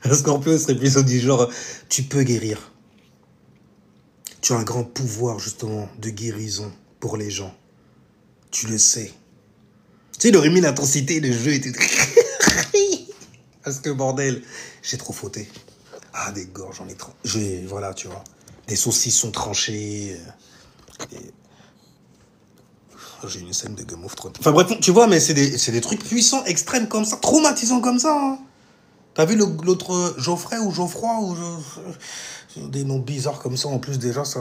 Un scorpion serait plus du genre, tu peux guérir. Tu as un grand pouvoir, justement, de guérison pour les gens. Tu le sais. Tu sais, il aurait mis l'intensité, le jeu était... Parce que, bordel, j'ai trop fauté. Ah, des gorges, j'en ai trop... Voilà, tu vois. Des saucissons tranchés. J'ai une scène de Game of Thrones. Enfin bref, tu vois, mais c'est des trucs puissants, extrêmes comme ça, traumatisants comme ça. Hein. T'as vu l'autre Geoffrey ou Geoffroy ou des noms bizarres comme ça, en plus, déjà, ça...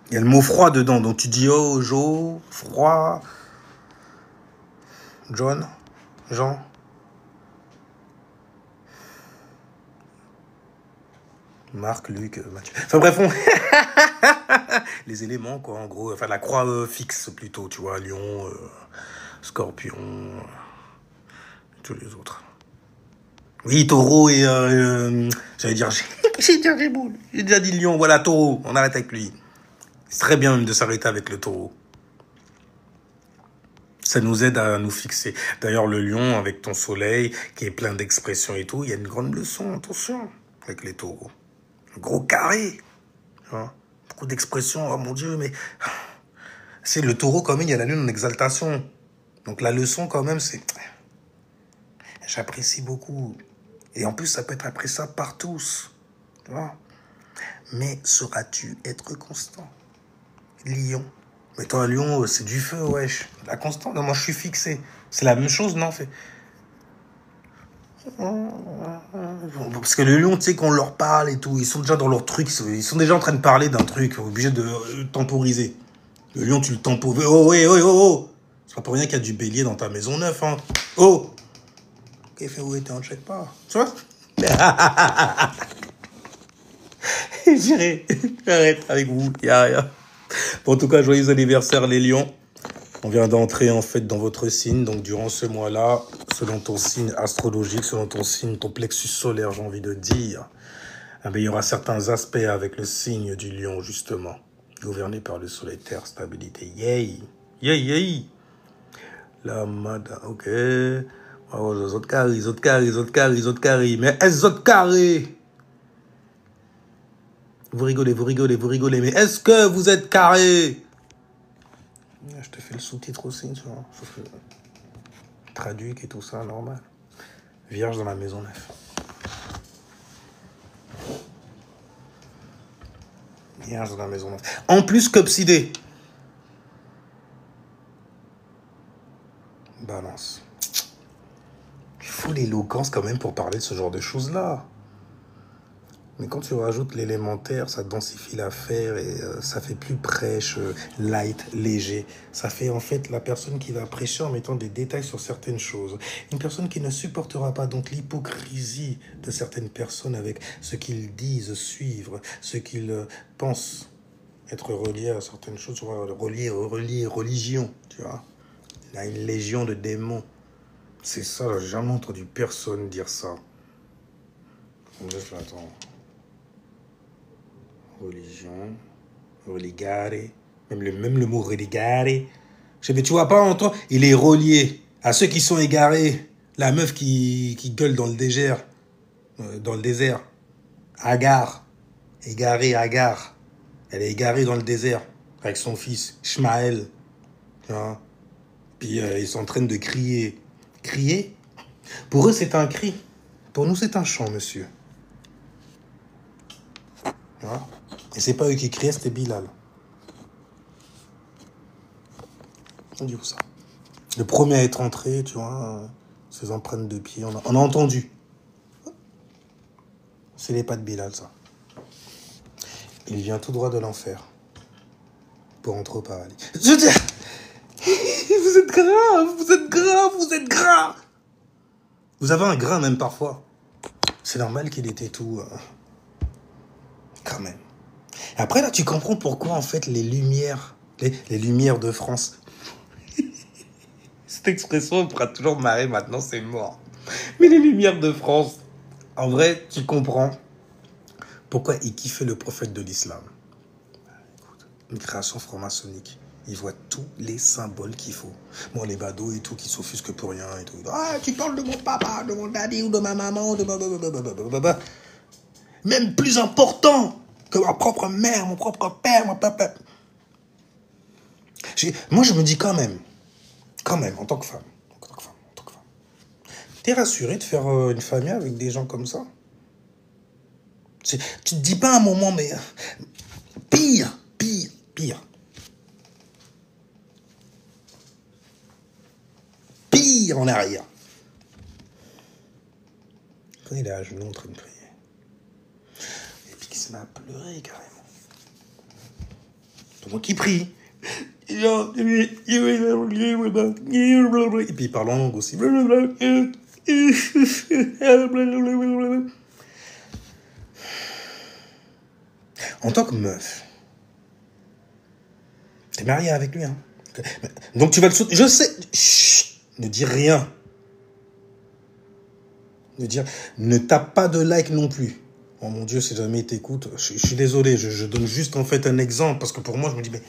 Il y a le mot froid dedans, donc tu dis, oh, Jo, froid, John, Jean... Marc, Luc, Mathieu. Enfin bref, les éléments, quoi, en gros. Enfin, la croix fixe, plutôt, tu vois. Lion, Scorpion, tous les autres. Oui, taureau et... j'allais dire... J'ai déjà dit lion. Voilà, taureau. On arrête avec lui. C'est très bien même de s'arrêter avec le taureau. Ça nous aide à nous fixer. D'ailleurs, le lion, avec ton soleil, qui est plein d'expressions et tout, il y a une grande leçon, attention, avec les taureaux. Gros carré, hein, beaucoup d'expressions, oh mon Dieu, mais c'est le taureau quand même, il y a la lune en exaltation. Donc la leçon quand même, c'est j'apprécie beaucoup. Et en plus, ça peut être appréciable par tous. Tu vois. Mais sauras-tu être constant? Lion. Mais toi, lion, c'est du feu, wesh. La constante, non, moi je suis fixé. C'est la même chose, non? Fait. Parce que les lions, tu sais, qu'on leur parle et tout, ils sont déjà dans leur truc, ils sont déjà en train de parler d'un truc, obligés de temporiser. Le lion, tu le temporises. Oh, ouais, oh, oh, oh. C'est pas pour rien qu'il y a du bélier dans ta maison neuve, hein. Oh. Ok, fait où était, on ne check pas. Tu vois? J'arrête avec vous, y a rien. Bon, en tout cas, joyeux anniversaire, les lions. On vient d'entrer en fait dans votre signe, donc durant ce mois-là, selon ton signe astrologique, selon ton signe, ton plexus solaire, j'ai envie de dire, eh bien, il y aura certains aspects avec le signe du lion, justement, gouverné par le soleil, terre, stabilité. Yay! Yay, yay! La madame, ok. Oh, les autres carrés, les autres carrés, les autres carrés, les autres carrés. Mais est-ce autres carrés? Vous rigolez, vous rigolez, vous rigolez, mais est-ce que vous êtes carré? Je te fais le sous-titre aussi, tu vois. Traduit et tout ça, normal. Vierge dans la maison neuve. Vierge dans la maison neuve. En plus qu'obsidé. Balance. Il faut l'éloquence quand même pour parler de ce genre de choses-là. Mais quand tu rajoutes l'élémentaire, ça densifie l'affaire et ça fait plus prêche, light, léger. Ça fait en fait la personne qui va prêcher en mettant des détails sur certaines choses. Une personne qui ne supportera pas donc l'hypocrisie de certaines personnes avec ce qu'ils disent suivre, ce qu'ils pensent être reliés à certaines choses, reliés religion, tu vois. Il y a une légion de démons. C'est ça, j'ai jamais entendu personne dire ça. Attends. Religion, religare, même le mot religare. Mais tu vois pas, toi, il est relié à ceux qui sont égarés. La meuf qui gueule dans le désert. Agar. Égarée, Agar. Elle est égarée dans le désert avec son fils, Ishmaël. Tu vois. Puis ils sont en train de crier. Crier? Pour eux, c'est un cri. Pour nous, c'est un chant, monsieur. Tu vois. Et c'est pas eux qui criaient, c'était Bilal. On dit où ça? Le premier à être entré, tu vois, ses empreintes de pied, on a entendu. C'est les pas de Bilal, ça. Il vient tout droit de l'enfer pour entrer au paradis. Je veux dire, vous êtes grave, vous êtes grave, vous êtes grave. Vous avez un grain même parfois. C'est normal qu'il était tout... quand même. Après, là, tu comprends pourquoi, en fait, les lumières de France... Cette expression me fera toujours marrer, maintenant, c'est mort. Mais les lumières de France, en vrai, tu comprends pourquoi ils kiffaient le prophète de l'islam. Une création franc-maçonnique. Ils voient tous les symboles qu'il faut. Bon, les badauds et tout, qui s'offusquent pour rien et tout. Ah, tu parles de mon papa, de mon daddy ou de ma maman, de ma... Même plus important que ma propre mère, mon propre père, mon papa. Moi, je me dis quand même, en tant que femme, t'es rassuré de faire une famille avec des gens comme ça? Tu te dis pas un moment, mais pire. Pire en arrière. Quand il est à genoux en train de prier. Et puis il se met à pleurer carrément. Pendant qu'il prie. Et puis il parle en langue aussi. En tant que meuf, t'es mariée avec lui, hein. Donc tu vas le soutenir. Je sais. Chut, ne dis rien. Ne tape pas de like non plus. Oh mon Dieu, si jamais il t'écoute, je suis désolé, je donne juste en fait un exemple, parce que pour moi, je me dis, mais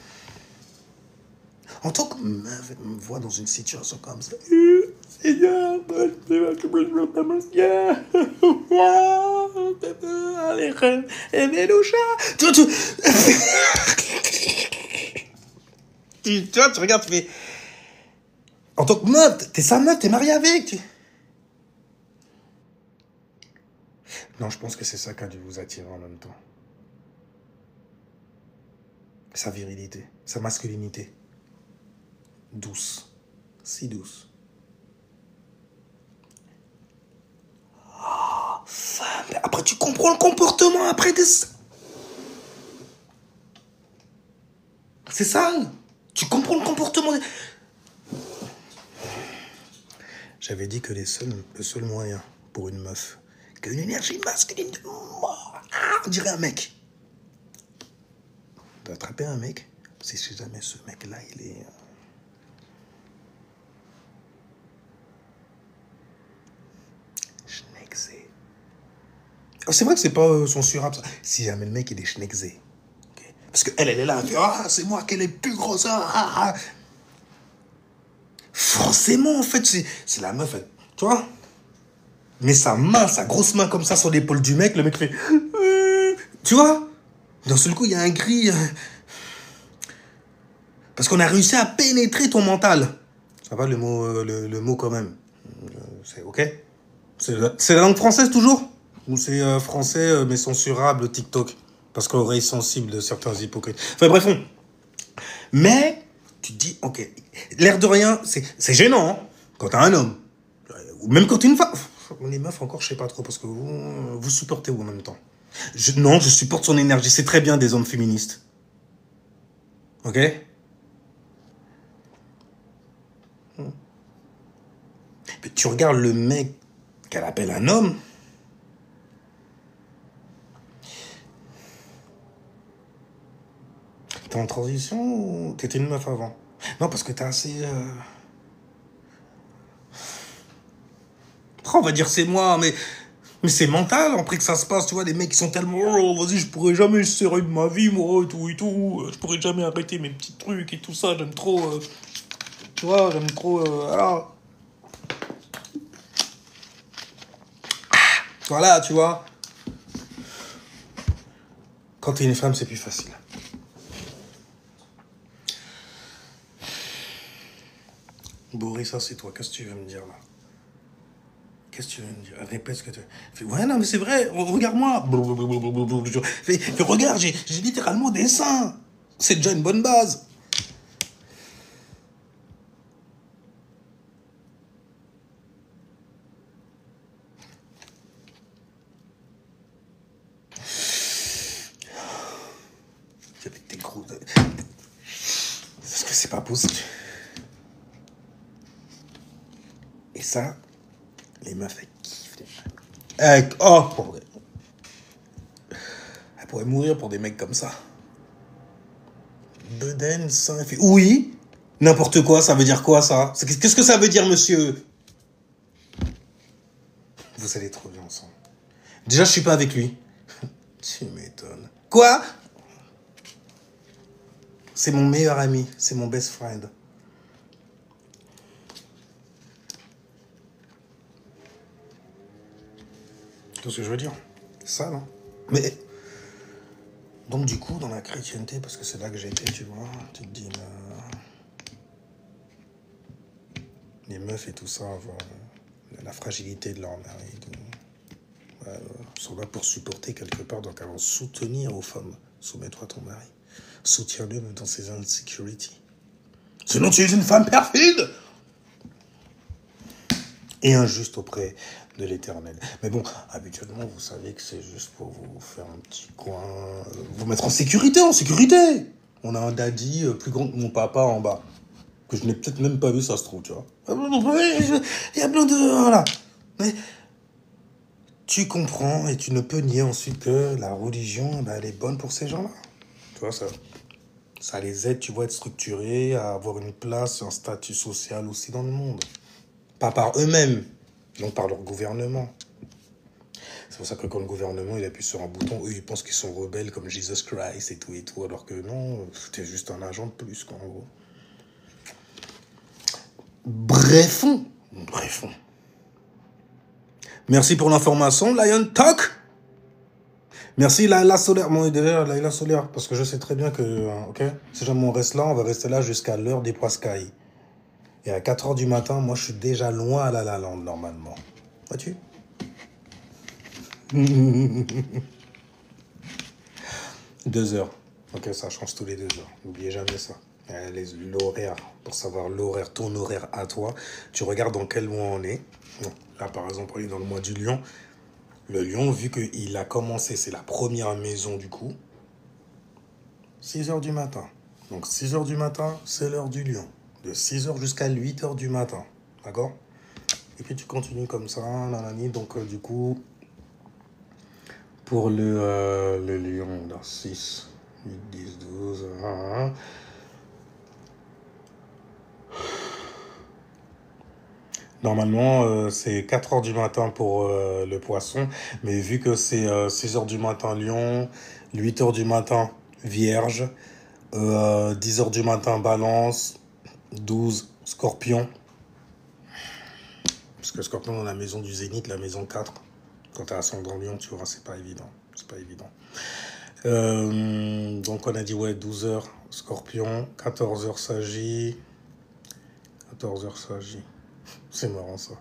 en tant que meuf, elle me voit dans une situation comme ça. Seigneur, tu vois, tu regardes, tu fais. En tant que meuf, t'es sa meuf, t'es marié avec. Non, je pense que c'est ça qui a dû vous attirer en même temps. Sa virilité, sa masculinité. Douce. Si douce. Oh, femme. Après, tu comprends le comportement après des... C'est ça. Tu comprends le comportement. J'avais dit que le seul moyen pour une meuf, qu'une énergie masculine de mort, on dirait un mec. D'attraper un mec, c'est si jamais ce mec-là, il est... schnecksé. Oh, c'est vrai que c'est pas censurable, ça. Si jamais le mec, il est schnecksé. Okay. Parce qu'elle est là, elle fait, ah, c'est moi qui est plus gros, ça. Forcément, en fait, c'est la meuf, tu vois. Mais sa main, sa grosse main comme ça sur l'épaule du mec, le mec fait... Tu vois. D'un seul coup, il y a un gris... Parce qu'on a réussi à pénétrer ton mental. Ça va le mot quand même. C'est ok. C'est la langue française toujours? Ou c'est français mais censurable TikTok? Parce que l'oreille sensible de certains hypocrites. Enfin bref. Mais tu te dis, ok, l'air de rien, c'est gênant hein, quand t'as un homme. Ou même quand t'es une femme. Les meufs encore, je sais pas trop, parce que vous supportez où en même temps? Non, je supporte son énergie. C'est très bien des hommes féministes. Ok? Mais tu regardes le mec qu'elle appelle un homme. T'es en transition ou t'étais une meuf avant? Non, parce que t'es assez... On va dire c'est moi, mais c'est mental après que ça se passe, tu vois, les mecs qui sont tellement... Oh, vas-y, je pourrais jamais serrer de ma vie, moi, et tout. Je pourrais jamais arrêter mes petits trucs et tout ça, j'aime trop... tu vois, j'aime trop... voilà. Voilà, tu vois. Quand t'es une femme, c'est plus facile. Boris, ça c'est toi. Qu'est-ce que tu veux me dire là? Qu'est-ce que tu veux me dire? Répète ce que tu... Fais, ouais, non, mais c'est vrai. Regarde-moi. Fais, regarde, j'ai littéralement des seins. C'est déjà une bonne base. Avec tes gros... Parce que c'est pas possible. Et ça, les meufs, elles kiffent. Elle pourrait mourir pour des mecs comme ça. Bedaine, sein, fait... Oui, n'importe quoi, ça veut dire quoi, ça? Qu'est-ce que ça veut dire, monsieur? Vous allez trop bien ensemble. Déjà, je suis pas avec lui. Tu m'étonnes. Quoi? C'est mon meilleur ami, c'est mon best friend. Tu vois ce que je veux dire? C'est ça, non? Mais... Donc, du coup, dans la chrétienté, parce que c'est là que j'étais, tu vois, tu te dis, les meufs et tout ça, la fragilité de leur mari, sont là pour supporter quelque part, donc avant soutenir aux femmes. Soumets-toi à ton mari. Soutiens-le même dans ses insecurities. Sinon, tu es une femme perfide! et injuste auprès de l'Éternel. Mais bon, habituellement, vous savez que c'est juste pour vous faire un petit coin, vous mettre en sécurité, en sécurité. On a un daddy plus grand que mon papa en bas, que je n'ai peut-être même pas vu, ça se trouve, tu vois. Il y a plein de... Voilà. Mais tu comprends et tu ne peux nier ensuite que la religion, elle est bonne pour ces gens-là. Tu vois, ça les aide, tu vois, à être structurés, à avoir une place, un statut social aussi dans le monde. Pas par eux-mêmes, donc par leur gouvernement. C'est pour ça que quand le gouvernement il appuie sur un bouton, eux ils pensent qu'ils sont rebelles comme Jesus Christ et tout, alors que non, c'était juste un agent de plus, quoi, en gros. Brefons. Merci pour l'information, Lion Talk. Merci Laila Solaire. Moi, déjà, Laila Solaire, parce que je sais très bien que, ok, si jamais on reste là, on va rester là jusqu'à l'heure des Poiscailles. Et à 4h du matin, moi, je suis déjà loin à La Lande, normalement. Vois-tu? 2h. Ok, ça change tous les 2 heures. N'oubliez jamais ça. L'horaire, pour savoir l'horaire, ton horaire à toi, tu regardes dans quel mois on est. Bon, là, par exemple, on est dans le mois du lion. Le lion, vu qu'il a commencé, c'est la première maison du coup, 6h du matin. Donc 6h du matin, c'est l'heure du lion. De 6h jusqu'à 8h du matin. D'accord? Et puis tu continues comme ça, nanani. Donc du coup, pour le lion, dans 6, 8, 10, 12, 1. Normalement, c'est 4h du matin pour le poisson. Mais vu que c'est 6h du matin lion, 8h du matin vierge, 10h du matin balance, 12 scorpion. Parce que scorpion dans la maison du zénith, la maison 4. Quand t'as ascendant lion, tu vois, c'est pas évident. Donc on a dit, ouais, 12h scorpion, 14h Sagittaire. 14h Sagittaire. C'est marrant ça.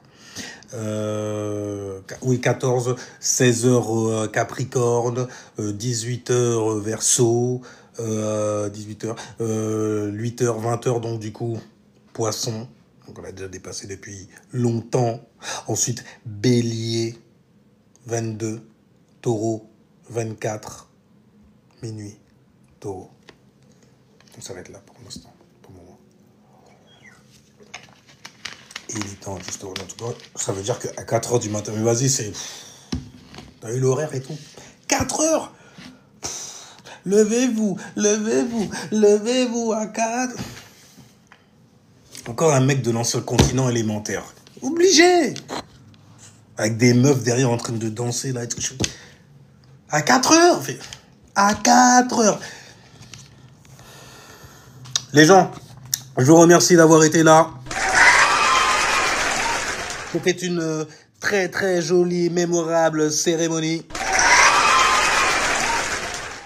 Oui, 14, 16h Capricorne, 18h Verseau, 18h, 8h, 20h, donc du coup, Poisson. Donc on l'a déjà dépassé depuis longtemps. Ensuite, Bélier, 22, Taureau, 24, minuit, Taureau. Donc ça va être là pour l'instant. Et il est temps, justement. Ça veut dire qu'à 4h du matin, mais vas-y, c'est... T'as eu l'horaire et tout. 4h. Levez-vous à 4. Encore un mec de l'ancien continent élémentaire. Obligé. Avec des meufs derrière en train de danser, là, et tout. À 4h. À 4h. Les gens, je vous remercie d'avoir été là. C'était une très très jolie, mémorable cérémonie.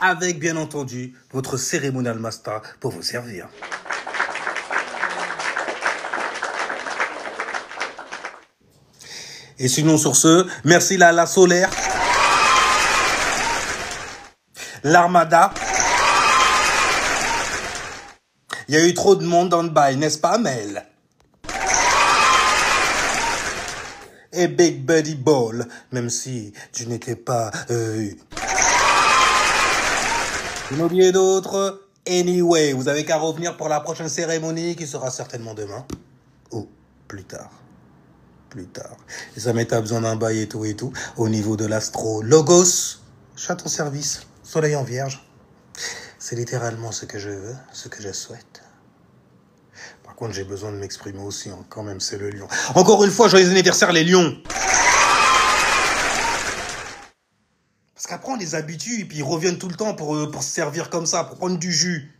Avec bien entendu votre cérémonial master pour vous servir. Et sinon sur ce, merci la Solaire, l'Armada. Il y a eu trop de monde dans le bail, n'est-ce pas, Mel? Et Big Buddy Ball, même si tu n'étais pas... N'oubliez d'autres. Anyway, vous avez qu'à revenir pour la prochaine cérémonie qui sera certainement demain. Ou plus tard. Et ça m'est besoin d'un bail et tout. Au niveau de l'astro Logos, je suis à ton service. Soleil en vierge. C'est littéralement ce que je veux, ce que je souhaite. Par contre, j'ai besoin de m'exprimer aussi, hein. Quand même, c'est le lion. Encore une fois, joyeux anniversaire, les lions. Parce qu'après, on les habitue et puis ils reviennent tout le temps pour se servir comme ça, pour prendre du jus.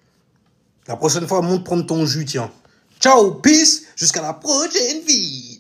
La prochaine fois, monte prendre ton jus, tiens. Ciao, peace, jusqu'à la prochaine vie.